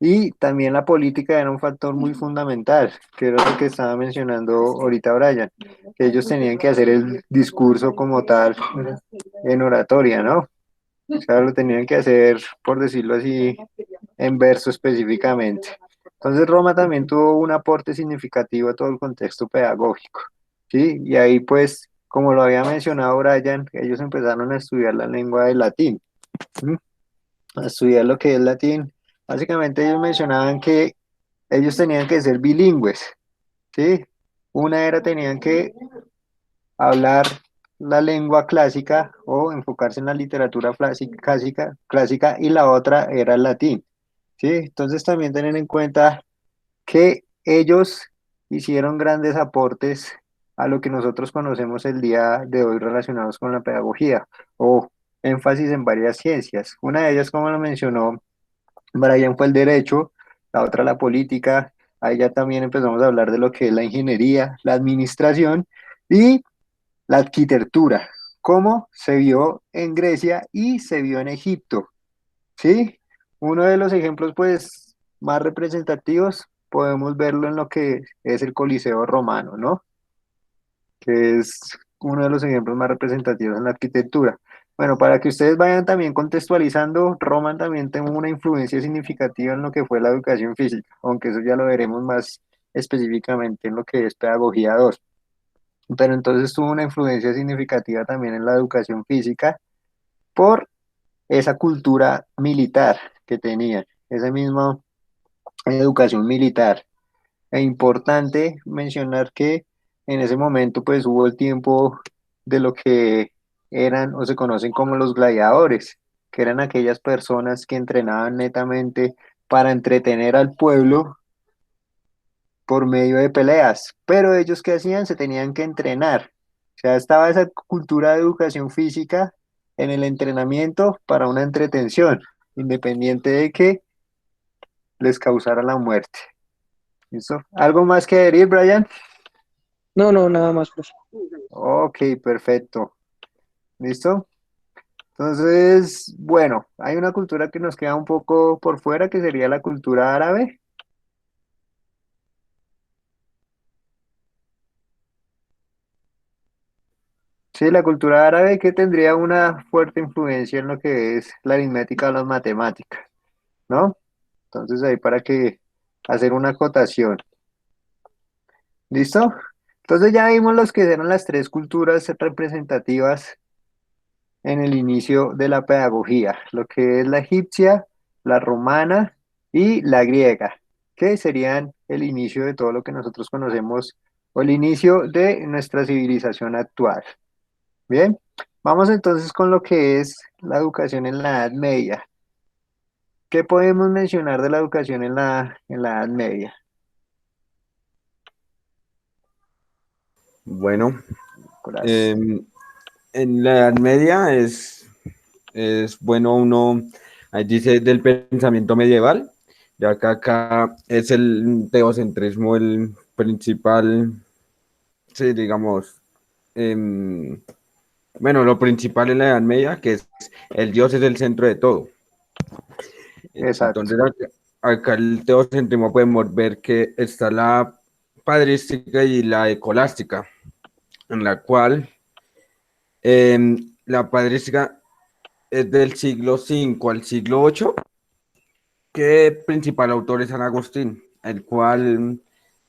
Y también la política era un factor muy fundamental, que era lo que estaba mencionando ahorita Brian, que ellos tenían que hacer el discurso como tal en oratoria, ¿no? O sea, lo tenían que hacer, por decirlo así, en verso específicamente. Entonces Roma también tuvo un aporte significativo a todo el contexto pedagógico, ¿sí? Y ahí pues, como lo había mencionado Brian, ellos empezaron a estudiar la lengua del latín, ¿sí? A estudiar lo que es latín. Básicamente ellos mencionaban que ellos tenían que ser bilingües, ¿sí? Una era tenían que hablar la lengua clásica o enfocarse en la literatura clásica y la otra era el latín, ¿sí? Entonces también tener en cuenta que ellos hicieron grandes aportes a lo que nosotros conocemos el día de hoy relacionados con la pedagogía o énfasis en varias ciencias. Una de ellas, como lo mencionó Brian, fue el derecho, la otra la política. Ahí ya también empezamos a hablar de lo que es la ingeniería, la administración y la arquitectura, cómo se vio en Grecia y se vio en Egipto, ¿sí? Uno de los ejemplos, pues, más representativos, podemos verlo en lo que es el Coliseo romano, ¿no? Que es uno de los ejemplos más representativos en la arquitectura. Bueno, para que ustedes vayan también contextualizando, Roma también tuvo una influencia significativa en lo que fue la educación física, aunque eso ya lo veremos más específicamente en lo que es pedagogía 2. Pero entonces tuvo una influencia significativa también en la educación física por esa cultura militar que tenían, esa misma educación militar. E importante mencionar que en ese momento pues hubo el tiempo de lo que eran o se conocen como los gladiadores, que eran aquellas personas que entrenaban netamente para entretener al pueblo por medio de peleas, pero ellos qué hacían, se tenían que entrenar. O sea, estaba esa cultura de educación física en el entrenamiento para una entretención, independiente de que les causara la muerte. ¿Listo? ¿Algo más que decir, Brian? No, no, nada más, profe. Ok, perfecto. ¿Listo? Entonces, bueno, hay una cultura que nos queda un poco por fuera, que sería la cultura árabe. Sí, la cultura árabe que tendría una fuerte influencia en lo que es la aritmética o las matemáticas, ¿no? Entonces ahí para que hacer una acotación. ¿Listo? Entonces ya vimos los que eran las tres culturas representativas en el inicio de la pedagogía, lo que es la egipcia, la romana y la griega, que serían el inicio de todo lo que nosotros conocemos o el inicio de nuestra civilización actual. Bien, vamos entonces con lo que es la educación en la Edad Media. ¿Qué podemos mencionar de la educación en la Edad Media? Bueno, Nicolás? em, en la Edad Media es bueno uno, ahí dice del pensamiento medieval, ya que acá es el teocentrismo el principal, sí, digamos, em, bueno, lo principal en la Edad Media, que es el Dios es el centro de todo. Exacto, Entonces acá el teocentrismo podemos ver que está la padrística y la escolástica, en la cual la padrística es del siglo V al siglo VIII, que el principal autor es San Agustín, el cual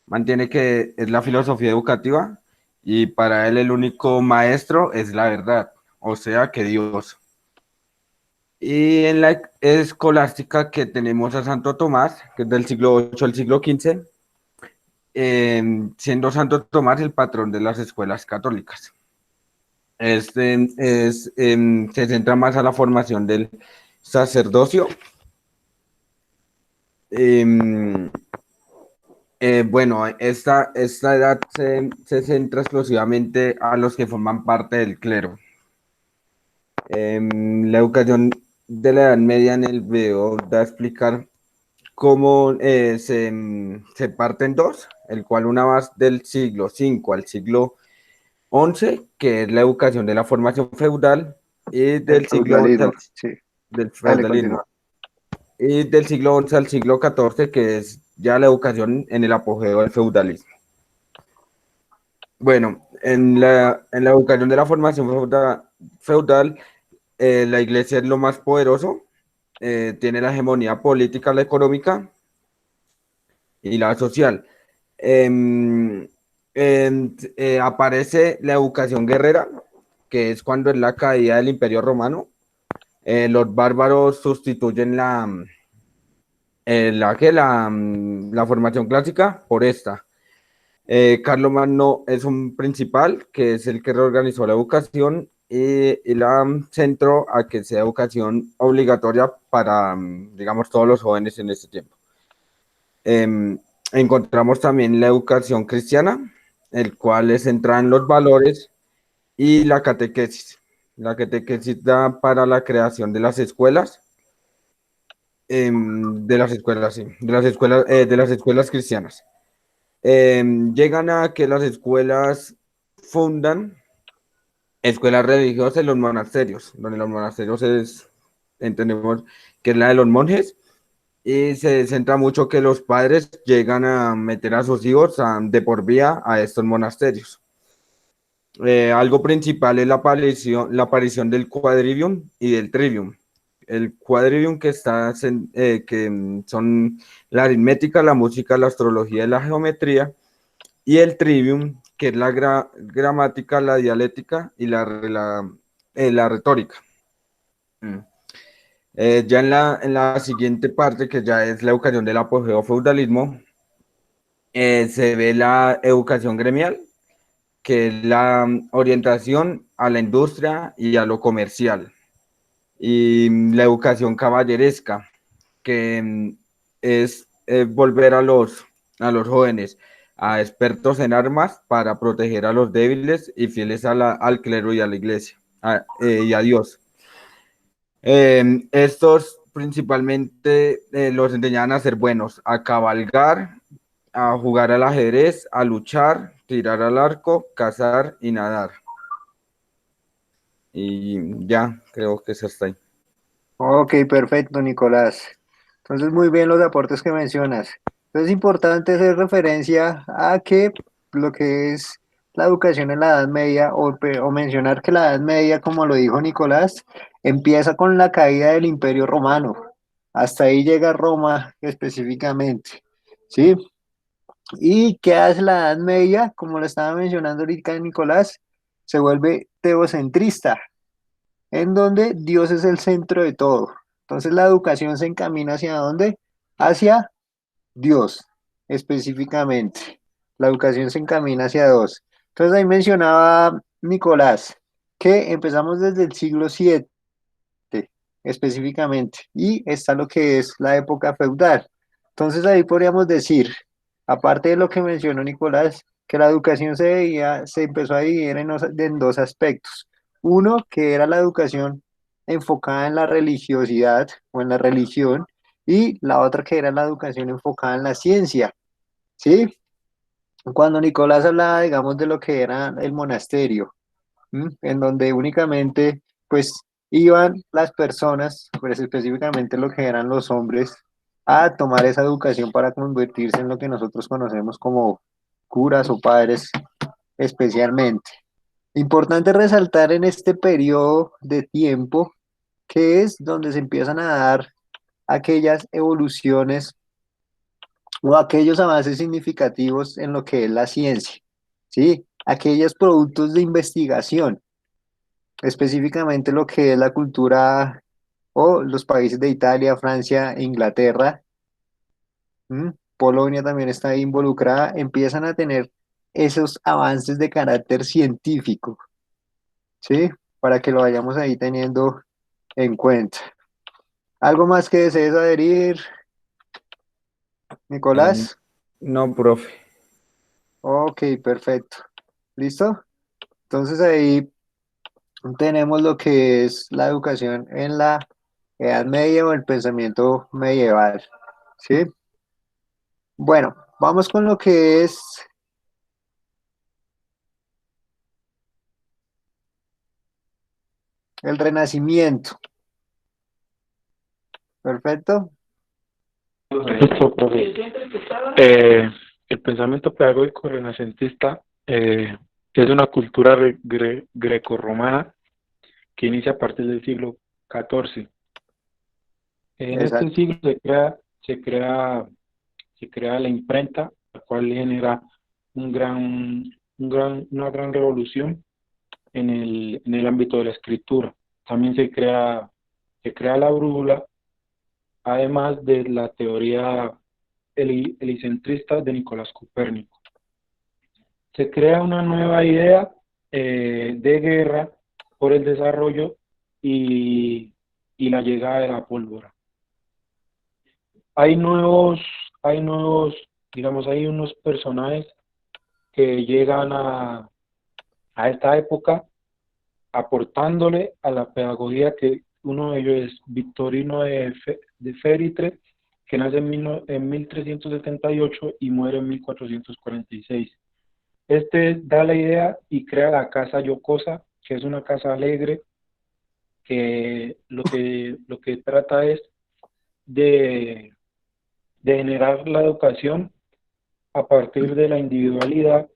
mantiene que es la filosofía educativa y para él el único maestro es la verdad, o sea que Dios. Y en la escolástica que tenemos a Santo Tomás, que es del siglo VIII al siglo XV, siendo Santo Tomás el patrón de las escuelas católicas. Se centra más a la formación del sacerdocio. Em, bueno, esta edad se centra exclusivamente a los que forman parte del clero. La educación de la Edad Media en el video da a explicar cómo se parte en dos, el cual una va del siglo V al siglo XI, que es la educación de la formación feudal, y el del siglo XI feudalismo, sí. del Dale, feudalismo, continúa. y del siglo XI al siglo XIV, que es ya la educación en el apogeo del feudalismo. Bueno, en la educación de la formación feudal, la iglesia es lo más poderoso, tiene la hegemonía política, la económica y la social. Em, Aparece la educación guerrera, que es cuando es la caída del Imperio Romano. Los bárbaros sustituyen la formación clásica por esta. Carlomagno es un principal, que es el que reorganizó la educación y la centró a que sea educación obligatoria para, digamos, todos los jóvenes en este tiempo. Encontramos también la educación cristiana, el cual es centrada en los valores y la catequesis. La catequesis da para la creación de las escuelas, de las escuelas, sí, de las escuelas cristianas. Llegan a que las escuelas fundan escuelas religiosas en los monasterios, donde los monasterios entendemos que es la de los monjes, y se centra mucho que los padres llegan a meter a sus hijos de por vida a estos monasterios. Algo principal es la aparición del quadrivium y del trivium. El quadrivium que son la aritmética, la música, la astrología y la geometría, y el trivium, que es la gramática, la dialéctica y la retórica. Mm. Ya en la siguiente parte, que ya es la educación del apogeo feudalismo, se ve la educación gremial, que es la orientación a la industria y a lo comercial, y la educación caballeresca, que es volver a los jóvenes a expertos en armas para proteger a los débiles y fieles al clero y a la iglesia y a Dios. Estos principalmente los enseñaban a ser buenos, a cabalgar, a jugar al ajedrez, a luchar, tirar al arco, cazar y nadar. Y ya, creo que eso está ahí. Ok, perfecto, Nicolás. Entonces, muy bien los aportes que mencionas. Entonces, es importante hacer referencia a que lo que es la educación en la Edad Media, o mencionar que la Edad Media, como lo dijo Nicolás, empieza con la caída del Imperio Romano. Hasta ahí llega Roma específicamente. ¿Sí? ¿Y qué hace la Edad Media? Como lo estaba mencionando ahorita Nicolás, se vuelve teocentrista, en donde Dios es el centro de todo. Entonces la educación se encamina hacia dónde? Hacia Dios, específicamente. La educación se encamina hacia Dios. Entonces ahí mencionaba Nicolás que empezamos desde el siglo VII específicamente, y está lo que es la época feudal. Entonces ahí podríamos decir, aparte de lo que mencionó Nicolás, que la educación se empezó a dividir en dos aspectos. Uno, que era la educación enfocada en la religiosidad o en la religión, y la otra que era la educación enfocada en la ciencia, ¿sí? Cuando Nicolás hablaba, digamos, de lo que era el monasterio, en donde únicamente pues iban las personas, pues específicamente lo que eran los hombres, a tomar esa educación para convertirse en lo que nosotros conocemos como curas o padres especialmente. Importante resaltar en este periodo de tiempo que es donde se empiezan a dar aquellas evoluciones o aquellos avances significativos en lo que es la ciencia, ¿sí? Aquellos productos de investigación, específicamente lo que es la cultura o los países de Italia, Francia e Inglaterra, Polonia también está ahí involucrada, empiezan a tener esos avances de carácter científico, ¿sí? Para que lo vayamos ahí teniendo en cuenta. ¿Algo más que desees adherir, Eh, Nicolás? no, profe. Ok, perfecto. ¿Listo? Entonces ahí tenemos lo que es la educación en la Edad Media o el pensamiento medieval, ¿sí? Bueno, vamos con lo que es el Renacimiento. Perfecto. Listo, profe. Eh, el pensamiento pedagógico renacentista es una cultura grecorromana que inicia a partir del siglo XIV. En este Exacto. siglo se crea la imprenta, la cual genera una gran revolución en el ámbito de la escritura. También se crea la brújula, además de la teoría helicentrista de Nicolás Copérnico. Se crea una nueva idea de guerra por el desarrollo y, y la llegada de la pólvora. Hay nuevos, hay nuevos, digamos, hay unos personajes que llegan a esta época aportándole a la pedagogía, que uno de ellos es Victorino de Feritre, que nace en 1378 y muere en 1446. Este da la idea y crea la Casa Yocosa, que es una casa alegre, que lo que trata es de, de generar la educación a partir de la individualidad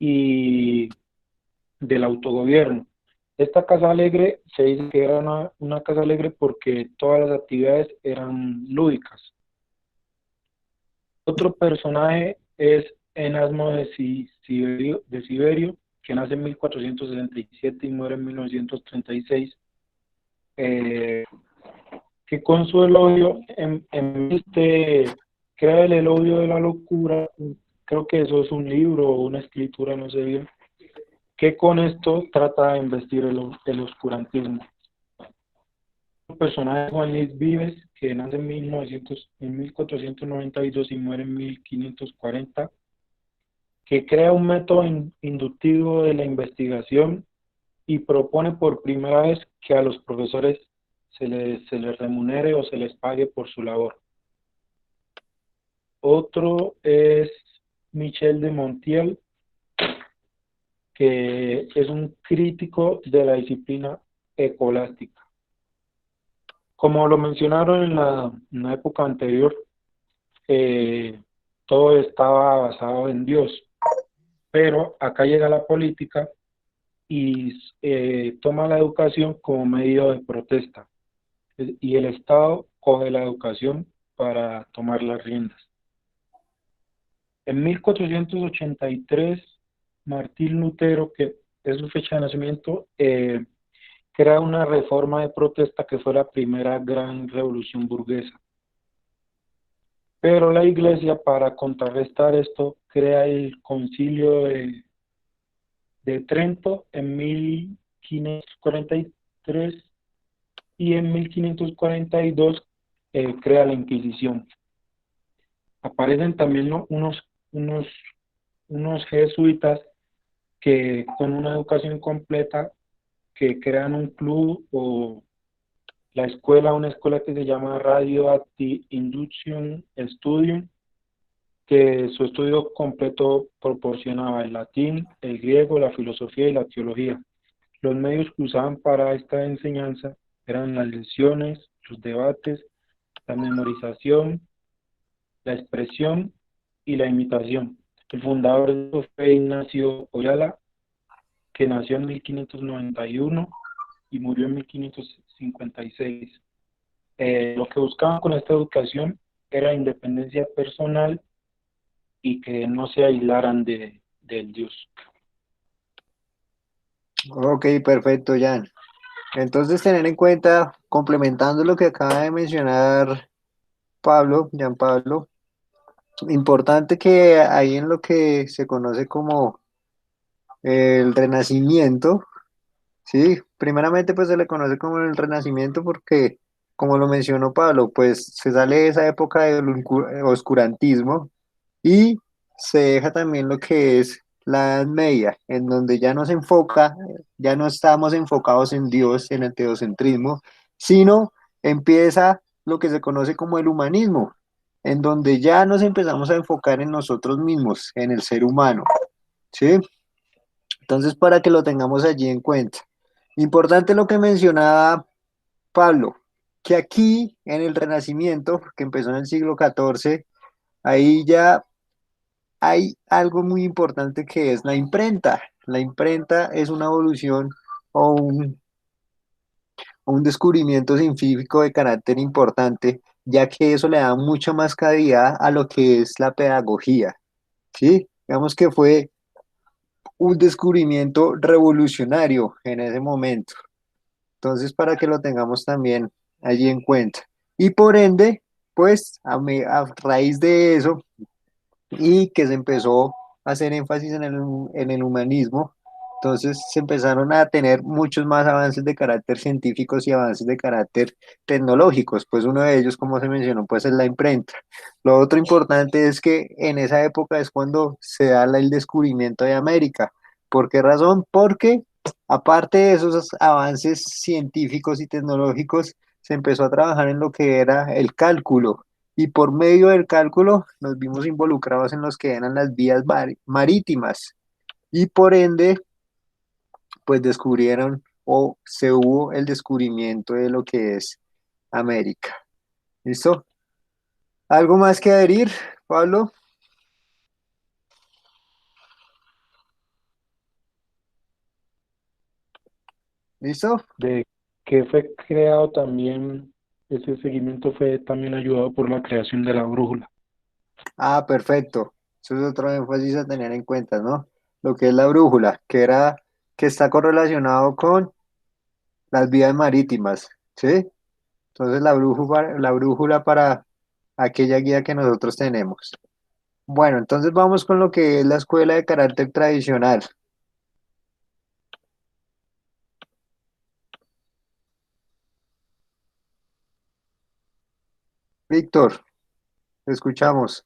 y del autogobierno. Esta casa alegre se dice que era una casa alegre porque todas las actividades eran lúdicas. Otro personaje es Enasmo de Siberio, que nace en 1467 y muere en 1936, que con su elogio crea el elogio de la locura. Creo que eso es un libro o una escritura, no sé bien, que con esto trata de investir el oscurantismo. Un personaje, Juan Luis Vives, que nace en 1492 y muere en 1540, que crea un método inductivo de la investigación y propone por primera vez que a los profesores se les remunere o se les pague por su labor. Otro es Michel de Montiel, que es un crítico de la disciplina escolástica. Como lo mencionaron en la época anterior, eh, todo estaba basado en Dios, pero acá llega la política y toma la educación como medio de protesta, y el Estado coge la educación para tomar las riendas. En 1483, Martín Lutero, que es su fecha de nacimiento, crea una reforma de protesta que fue la primera gran revolución burguesa. Pero la Iglesia, para contrarrestar esto, crea el Concilio de Trento en 1543 y en 1542 crea la Inquisición. Aparecen también, ¿no?, unos jesuitas que con una educación completa, que crean un club o una escuela que se llama Radioactive Induction Studium, que su estudio completo proporcionaba el latín, el griego, la filosofía y la teología. Los medios que usaban para esta enseñanza eran las lecciones, los debates, la memorización, la expresión y la imitación. El fundador de esto fue Ignacio Oyala, que nació en 1591 y murió en 1556. Lo que buscaban con esta educación era independencia personal y que no se aislaran del Dios. Ok, perfecto, Jan. Entonces, tener en cuenta, complementando lo que acaba de mencionar Pablo, Jan Pablo, importante que ahí en lo que se conoce como el Renacimiento, sí, primeramente pues se le conoce como el Renacimiento porque, como lo mencionó Pablo, pues se sale de esa época del oscurantismo y se deja también lo que es la Edad Media, en donde ya no se enfoca, ya no estamos enfocados en Dios, en el teocentrismo, sino empieza lo que se conoce como el humanismo, en donde ya nos empezamos a enfocar en nosotros mismos, en el ser humano, ¿sí? Entonces, para que lo tengamos allí en cuenta. Importante lo que mencionaba Pablo, que aquí en el Renacimiento, que empezó en el siglo XIV, ahí ya hay algo muy importante que es la imprenta. La imprenta es una evolución o un descubrimiento científico de carácter importante, ya que eso le da mucha más calidad a lo que es la pedagogía, ¿sí? Digamos que fue un descubrimiento revolucionario en ese momento. Entonces, para que lo tengamos también allí en cuenta. Y por ende, pues a raíz de eso, y que se empezó a hacer énfasis en el humanismo. Entonces se empezaron a tener muchos más avances de carácter científicos y avances de carácter tecnológicos, pues uno de ellos, como se mencionó, pues es la imprenta. Lo otro importante es que en esa época es cuando se da el descubrimiento de América. ¿Por qué razón? Porque aparte de esos avances científicos y tecnológicos, se empezó a trabajar en lo que era el cálculo y por medio del cálculo nos vimos involucrados en los que eran las vías marítimas y por ende pues descubrieron o se hubo el descubrimiento de lo que es América. ¿Listo? ¿Algo más que adherir, Pablo? ¿Listo? De que fue creado también, ese seguimiento fue también ayudado por la creación de la brújula. Ah, perfecto. Eso es otro énfasis a tener en cuenta, ¿no? Lo que es la brújula, que está correlacionado con las vías marítimas, ¿sí? Entonces la brújula para aquella guía que nosotros tenemos. Bueno, entonces vamos con lo que es la escuela de carácter tradicional. Víctor, te escuchamos.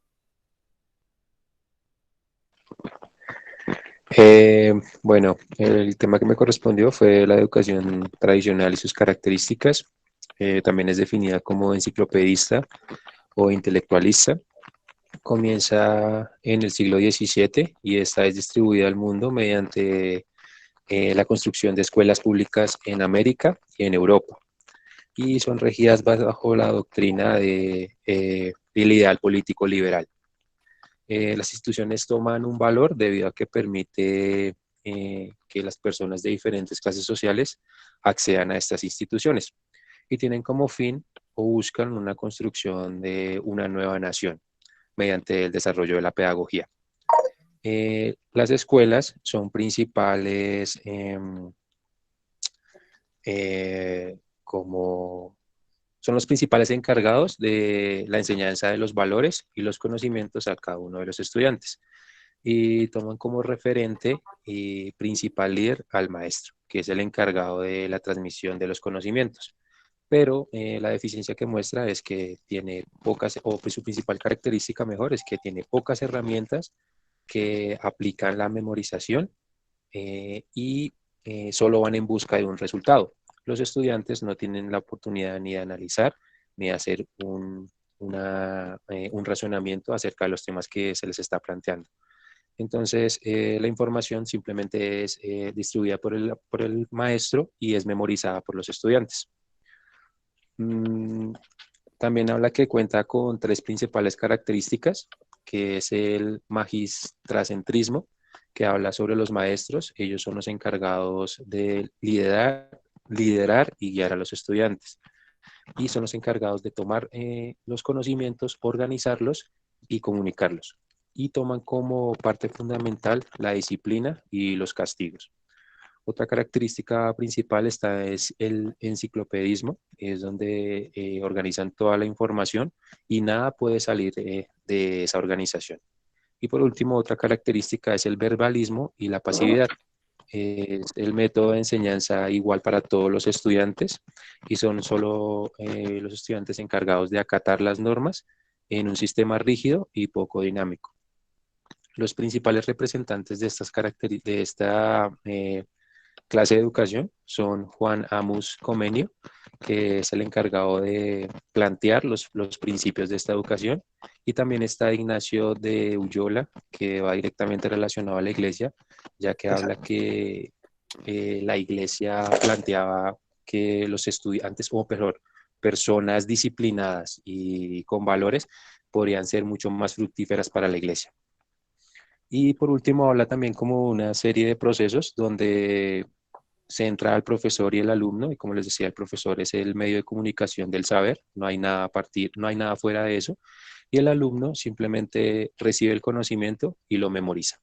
Bueno, el tema que me correspondió fue la educación tradicional y sus características. También es definida como enciclopedista o intelectualista. comienza en el siglo XVII y esta es distribuida al mundo mediante la construcción de escuelas públicas en América y en Europa. Y son regidas bajo la doctrina del ideal político liberal. Las instituciones toman un valor debido a que permite que las personas de diferentes clases sociales accedan a estas instituciones y tienen como fin o buscan una construcción de una nueva nación mediante el desarrollo de la pedagogía. Las escuelas son principales como son los principales encargados de la enseñanza de los valores y los conocimientos a cada uno de los estudiantes y toman como referente y principal líder al maestro, que es el encargado de la transmisión de los conocimientos. Pero la deficiencia que muestra es que tiene pocas, o su principal característica mejor es que tiene pocas herramientas que aplican la memorización y solo van en busca de un resultado. Los estudiantes no tienen la oportunidad ni de analizar ni de hacer un razonamiento acerca de los temas que se les está planteando. Entonces, la información simplemente es distribuida por el maestro y es memorizada por los estudiantes. También habla que cuenta con tres principales características, que es el magistracentrismo, que habla sobre los maestros. Ellos son los encargados de liderar y guiar a los estudiantes. Y son los encargados de tomar los conocimientos, organizarlos y comunicarlos. Y toman como parte fundamental la disciplina y los castigos. Otra característica principal es el enciclopedismo, es donde organizan toda la información y nada puede salir de esa organización. Y por último, otra característica es el verbalismo y la pasividad. Es el método de enseñanza igual para todos los estudiantes y son solo los estudiantes encargados de acatar las normas en un sistema rígido y poco dinámico. Los principales representantes de esta clase de educación son Juan Amus Comenio, que es el encargado de plantear los principios de esta educación, y también está Ignacio de Ulloa, que va directamente relacionado a la iglesia, ya que habla que la iglesia planteaba que los estudiantes, o peor, personas disciplinadas y con valores, podrían ser mucho más fructíferas para la iglesia. Y por último, habla también como una serie de procesos donde se entra al profesor y el alumno, y como les decía, el profesor es el medio de comunicación del saber, no hay nada a partir, no hay nada fuera de eso, y el alumno simplemente recibe el conocimiento y lo memoriza.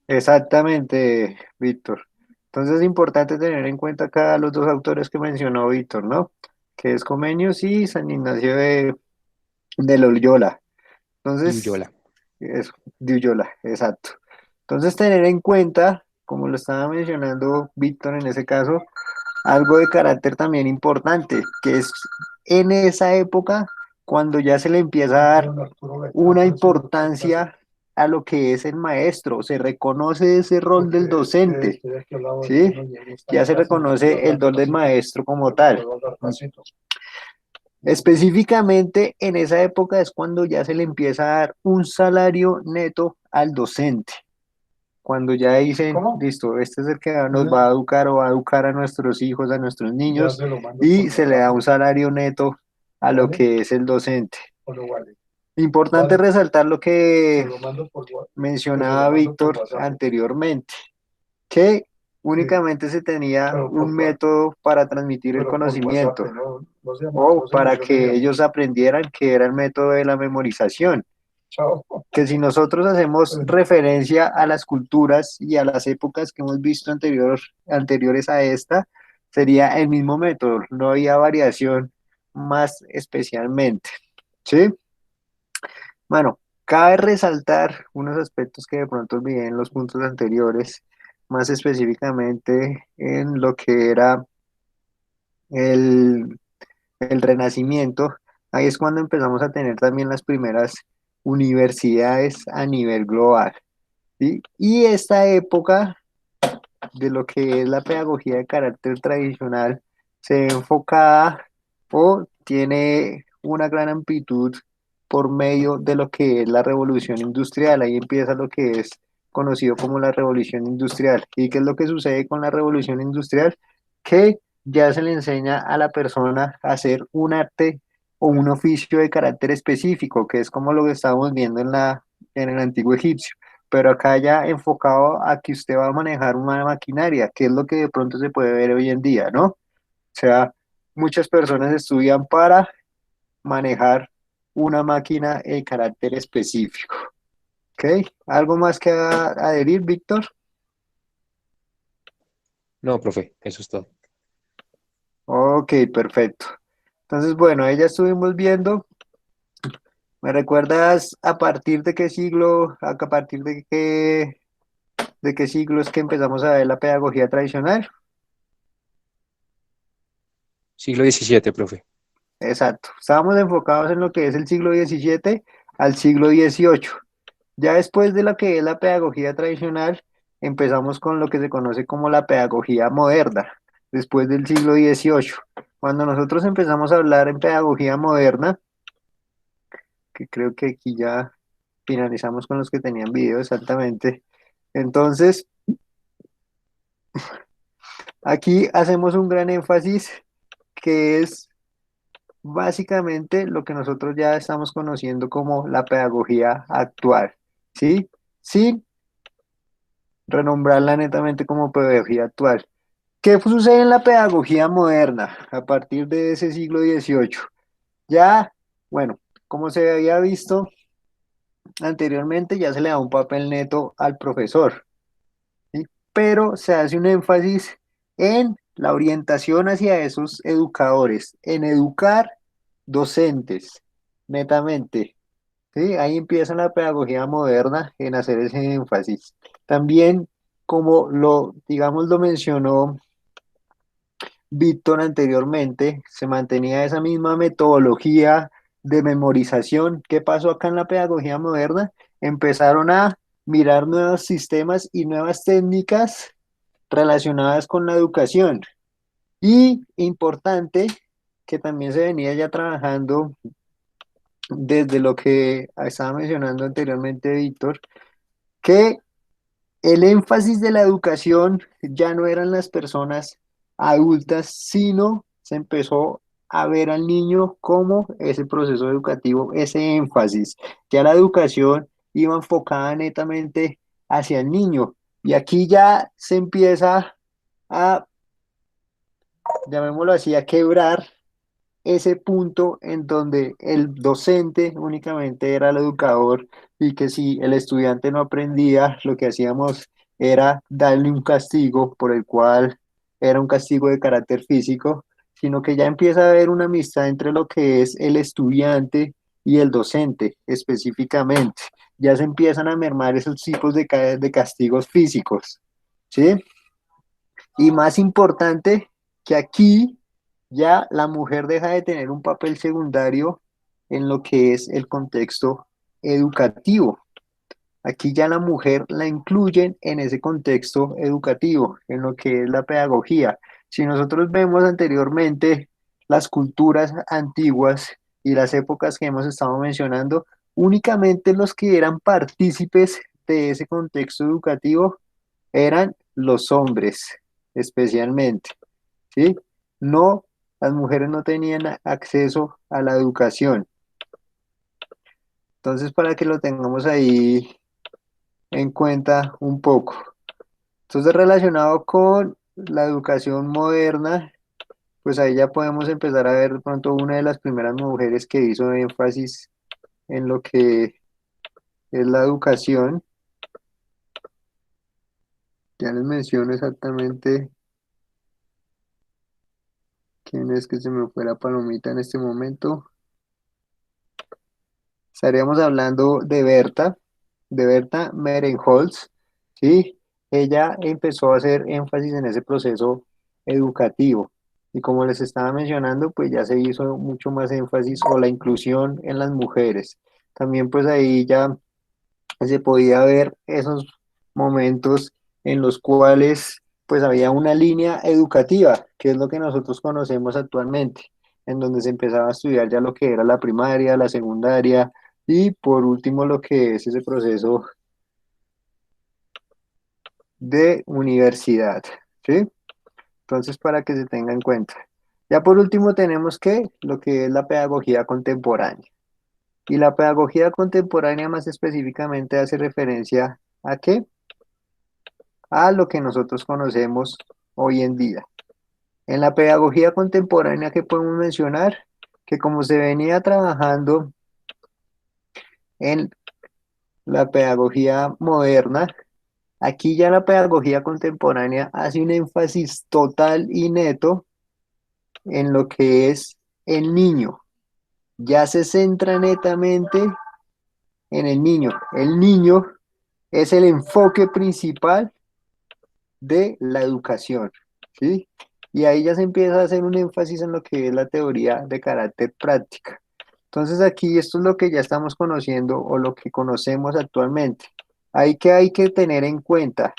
Exactamente, Víctor. Entonces es importante tener en cuenta acá los dos autores que mencionó Víctor, ¿no? Que es Comenius y San Ignacio de Loyola. Y Entonces, Ulloa. eso, de Ullola, exacto. Entonces tener en cuenta, como lo estaba mencionando Víctor en ese caso, algo de carácter también importante, que es en esa época cuando ya se le empieza a dar una importancia a lo que es el maestro, se reconoce ese rol del docente, ¿sí? Ya se reconoce el rol del maestro como tal. Específicamente en esa época es cuando ya se le empieza a dar un salario neto al docente. Cuando ya dicen, listo, este es el que nos va a educar o va a educar a nuestros hijos, a nuestros niños, y se le da un salario neto a lo que es el docente. Importante resaltar lo que mencionaba Víctor anteriormente, que únicamente se tenía un método para transmitir el conocimiento o para que ellos aprendieran, que era el método de la memorización. Que si nosotros hacemos referencia a las culturas y a las épocas que hemos visto anteriores a esta, sería el mismo método, no había variación más especialmente. ¿Sí? Bueno, cabe resaltar unos aspectos que de pronto olvidé en los puntos anteriores, más específicamente en lo que era el, el Renacimiento. Ahí es cuando empezamos a tener también las primeras universidades a nivel global, ¿sí? Y esta época de lo que es la pedagogía de carácter tradicional se ve enfocada o tiene una gran amplitud por medio de lo que es la revolución industrial. Ahí empieza lo que es conocido como la revolución industrial. ¿Y qué es lo que sucede con la revolución industrial? Que ya se le enseña a la persona a hacer un arte o un oficio de carácter específico, que es como lo que estábamos viendo en el antiguo egipcio. Pero acá ya enfocado a que usted va a manejar una maquinaria, que es lo que de pronto se puede ver hoy en día, ¿no? O sea, muchas personas estudian para manejar una máquina de carácter específico. ¿Ok? ¿Algo más que adherir, Víctor? No, profe, eso es todo. Ok, perfecto. Entonces, bueno, ahí ya estuvimos viendo. ¿Me recuerdas a partir de qué siglo, a partir de qué siglo es que empezamos a ver la pedagogía tradicional? Siglo XVII, profe. Exacto. Estábamos enfocados en lo que es el siglo XVII al siglo XVIII. Ya después de lo que es la pedagogía tradicional, empezamos con lo que se conoce como la pedagogía moderna, después del siglo XVIII. Cuando nosotros empezamos a hablar en pedagogía moderna, que creo que aquí ya finalizamos con los que tenían video exactamente, entonces aquí hacemos un gran énfasis que es básicamente lo que nosotros ya estamos conociendo como la pedagogía actual, ¿sí? Sin renombrarla netamente como pedagogía actual. ¿Qué sucede en la pedagogía moderna a partir de ese siglo XVIII? Ya, bueno, como se había visto anteriormente, ya se le da un papel neto al profesor, ¿sí? Pero se hace un énfasis en la orientación hacia esos educadores, en educar docentes, netamente, ¿sí? Ahí empieza la pedagogía moderna en hacer ese énfasis. También, como digamos, lo mencionó Víctor anteriormente, se mantenía esa misma metodología de memorización. ¿Qué pasó acá en la pedagogía moderna? Empezaron a mirar nuevos sistemas y nuevas técnicas relacionadas con la educación. Y importante, que también se venía ya trabajando desde lo que estaba mencionando anteriormente Víctor, que el énfasis de la educación ya no eran las personas adultas, sino se empezó a ver al niño como ese proceso educativo, ese énfasis. Ya la educación iba enfocada netamente hacia el niño. Y aquí ya se empieza a, llamémoslo así, a quebrar ese punto en donde el docente únicamente era el educador y que si el estudiante no aprendía, lo que hacíamos era darle un castigo por el cual era un castigo de carácter físico, sino que ya empieza a haber una amistad entre lo que es el estudiante y el docente específicamente. Ya se empiezan a mermar esos tipos de castigos físicos, ¿sí? Y más importante que aquí ya la mujer deja de tener un papel secundario en lo que es el contexto educativo. Aquí ya la mujer la incluyen en ese contexto educativo, en lo que es la pedagogía. Si nosotros vemos anteriormente las culturas antiguas y las épocas que hemos estado mencionando, únicamente los que eran partícipes de ese contexto educativo eran los hombres, especialmente, ¿sí? No, las mujeres no tenían acceso a la educación. Entonces, para que lo tengamos ahí en cuenta un poco. Entonces, relacionado con la educación moderna, pues ahí ya podemos empezar a ver de pronto una de las primeras mujeres que hizo énfasis en lo que es la educación. Ya les menciono exactamente quién es, que se me fue la palomita en este momento. Estaríamos hablando de Berta Merenholz, ¿sí? Ella empezó a hacer énfasis en ese proceso educativo. Y como les estaba mencionando, pues ya se hizo mucho más énfasis o la inclusión en las mujeres. También pues ahí ya se podía ver esos momentos en los cuales pues había una línea educativa, que es lo que nosotros conocemos actualmente. en donde se empezaba a estudiar ya lo que era la primaria, la secundaria y por último lo que es ese proceso de universidad, ¿sí? Entonces, para que se tenga en cuenta. Ya por último tenemos que lo que es la pedagogía contemporánea. Y la pedagogía contemporánea más específicamente hace referencia ¿a qué? A lo que nosotros conocemos hoy en día. En la pedagogía contemporánea, ¿qué podemos mencionar? Que como se venía trabajando en la pedagogía moderna, aquí ya la pedagogía contemporánea hace un énfasis total y neto en lo que es el niño. Ya se centra netamente en el niño. El niño es el enfoque principal de la educación, ¿sí? Y ahí ya se empieza a hacer un énfasis en lo que es la teoría de carácter práctica. Entonces aquí esto es lo que ya estamos conociendo o lo que conocemos actualmente. Hay que tener en cuenta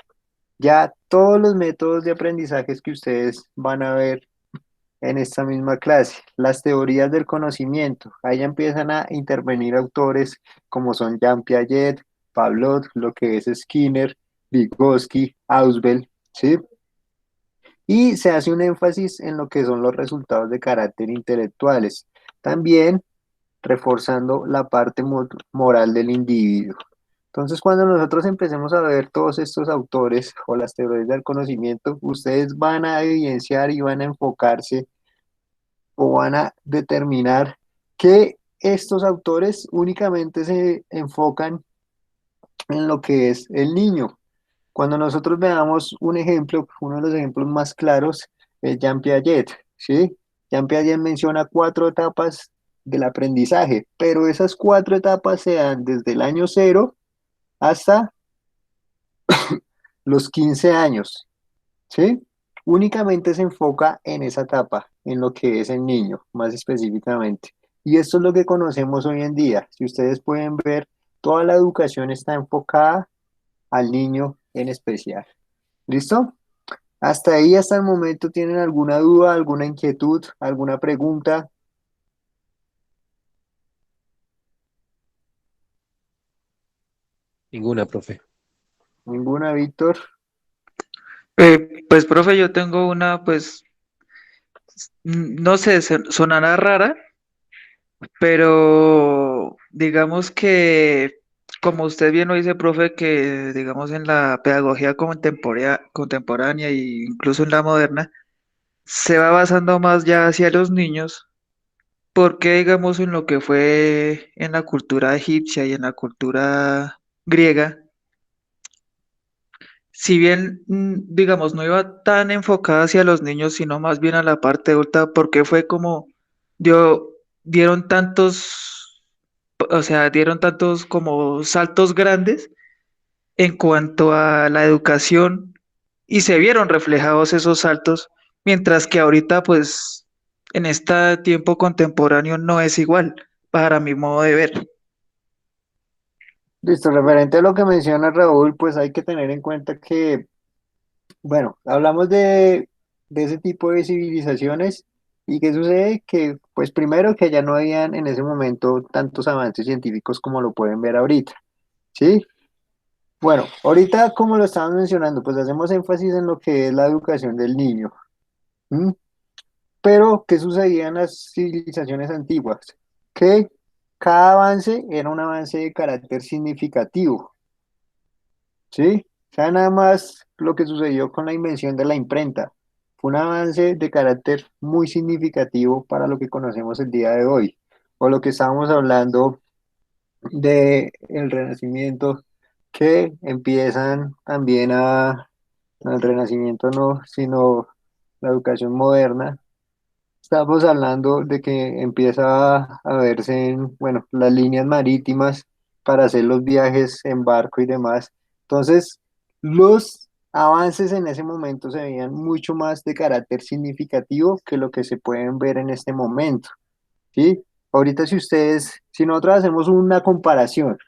ya todos los métodos de aprendizajes que ustedes van a ver en esta misma clase, las teorías del conocimiento. Ahí ya empiezan a intervenir autores como son Jean Piaget, Pavlov, lo que es Skinner, Vygotsky, Ausubel, ¿sí? Y se hace un énfasis en lo que son los resultados de carácter intelectuales, también reforzando la parte moral del individuo. Entonces, cuando nosotros empecemos a ver todos estos autores o las teorías del conocimiento, ustedes van a evidenciar y van a enfocarse o van a determinar que estos autores únicamente se enfocan en lo que es el niño. Cuando nosotros veamos un ejemplo, uno de los ejemplos más claros es Jean Piaget, ¿sí? Jean Piaget menciona 4 etapas del aprendizaje, pero esas 4 etapas se dan desde el año 0 hasta los 15 años, ¿sí? Únicamente se enfoca en esa etapa, en lo que es el niño, más específicamente. Y esto es lo que conocemos hoy en día. Si ustedes pueden ver, toda la educación está enfocada al niño en especial. ¿Listo? Hasta ahí, hasta el momento, ¿tienen alguna duda, alguna inquietud, alguna pregunta? Ninguna, profe. ¿Ninguna, Víctor? Pues, profe, yo tengo una, pues, no sé, sonará rara, pero digamos que, como usted bien lo dice, profe, que digamos en la pedagogía contemporánea e incluso en la moderna, se va basando más ya hacia los niños, porque digamos en lo que fue en la cultura egipcia y en la cultura griega, si bien, digamos, no iba tan enfocada hacia los niños, sino más bien a la parte adulta, porque fue como dieron tantos, o sea, dieron tantos como saltos grandes en cuanto a la educación y se vieron reflejados esos saltos, mientras que ahorita, pues, en este tiempo contemporáneo no es igual, para mi modo de ver. Listo, referente a lo que menciona Raúl, pues hay que tener en cuenta que, bueno, hablamos de ese tipo de civilizaciones y qué sucede que, pues primero que ya no habían en ese momento tantos avances científicos como lo pueden ver ahorita, ¿sí? Bueno, ahorita como lo estábamos mencionando, pues hacemos énfasis en lo que es la educación del niño, ¿m? Pero, ¿qué sucedía en las civilizaciones antiguas? Que cada avance era un avance de carácter significativo, ¿sí? O sea, nada más lo que sucedió con la invención de la imprenta. Fue un avance de carácter muy significativo para lo que conocemos el día de hoy. O lo que estábamos hablando de el Renacimiento, que empiezan también el Renacimiento no, sino la educación moderna. Estamos hablando de que empieza a verse en, bueno, las líneas marítimas para hacer los viajes en barco y demás. Entonces, los avances en ese momento se veían mucho más de carácter significativo que lo que se pueden ver en este momento, ¿sí? Ahorita si nosotros hacemos una comparación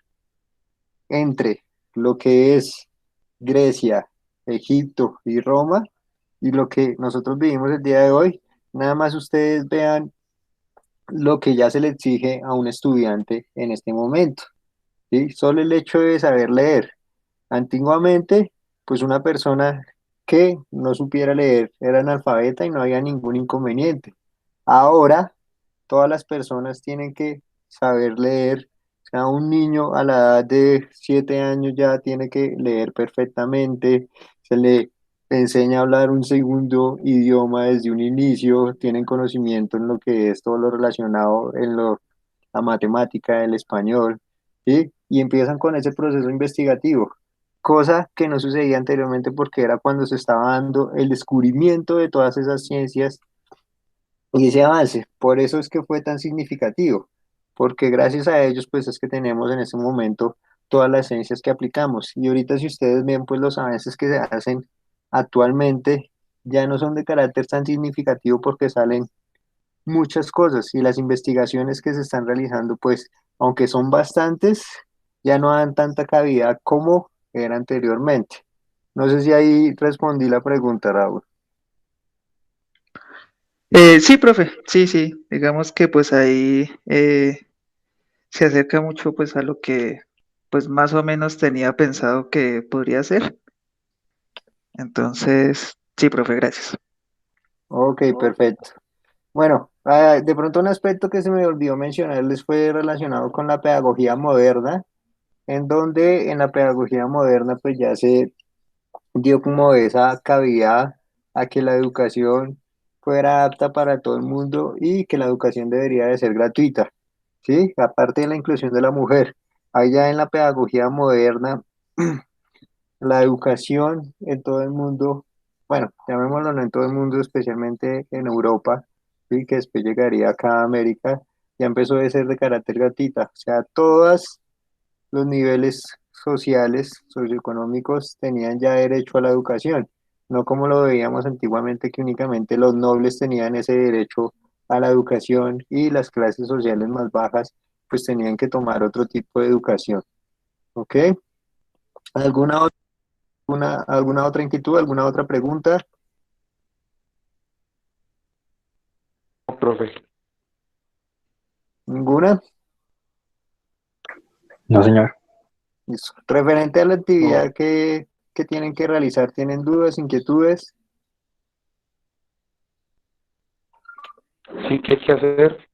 entre lo que es Grecia, Egipto y Roma y lo que nosotros vivimos el día de hoy, nada más ustedes vean lo que ya se le exige a un estudiante en este momento, ¿sí? Solo el hecho de saber leer. Antiguamente, pues una persona que no supiera leer era analfabeta y no había ningún inconveniente. Ahora, todas las personas tienen que saber leer. O sea, un niño a la edad de 7 años ya tiene que leer perfectamente, se le enseña a hablar un segundo idioma desde un inicio, tienen conocimiento en lo que es todo lo relacionado la matemática, el español, ¿sí? Y empiezan con ese proceso investigativo, cosa que no sucedía anteriormente porque era cuando se estaba dando el descubrimiento de todas esas ciencias y ese avance. Por eso es que fue tan significativo, porque gracias a ellos pues es que tenemos en este momento todas las ciencias que aplicamos. Y ahorita si ustedes ven pues los avances que se hacen actualmente ya no son de carácter tan significativo porque salen muchas cosas y las investigaciones que se están realizando, pues, aunque son bastantes, ya no dan tanta cavidad como era anteriormente. No sé si ahí respondí la pregunta, Raúl. Sí, profe, sí, sí, digamos que pues ahí se acerca mucho pues a lo que pues más o menos tenía pensado que podría ser. Entonces, sí, profe, gracias. Ok, perfecto. Bueno, de pronto un aspecto que se me olvidó mencionarles fue relacionado con la pedagogía moderna, en donde en la pedagogía moderna pues ya se dio como esa cavidad a que la educación fuera apta para todo el mundo y que la educación debería de ser gratuita, ¿sí? Aparte de la inclusión de la mujer, allá en la pedagogía moderna, la educación en todo el mundo, bueno, llamémoslo no en todo el mundo, especialmente en Europa, ¿sí? Que después llegaría acá a América, ya empezó a ser de carácter gratuita, o sea, todos los niveles sociales, socioeconómicos, tenían ya derecho a la educación, no como lo veíamos antiguamente, que únicamente los nobles tenían ese derecho a la educación y las clases sociales más bajas, pues tenían que tomar otro tipo de educación. ¿Ok? ¿Alguna otra, alguna otra inquietud, alguna otra pregunta? Profe. ¿Ninguna? No, señor. Listo. Referente a la No, actividad que tienen que realizar, ¿tienen dudas, inquietudes? sí que hay que hacer.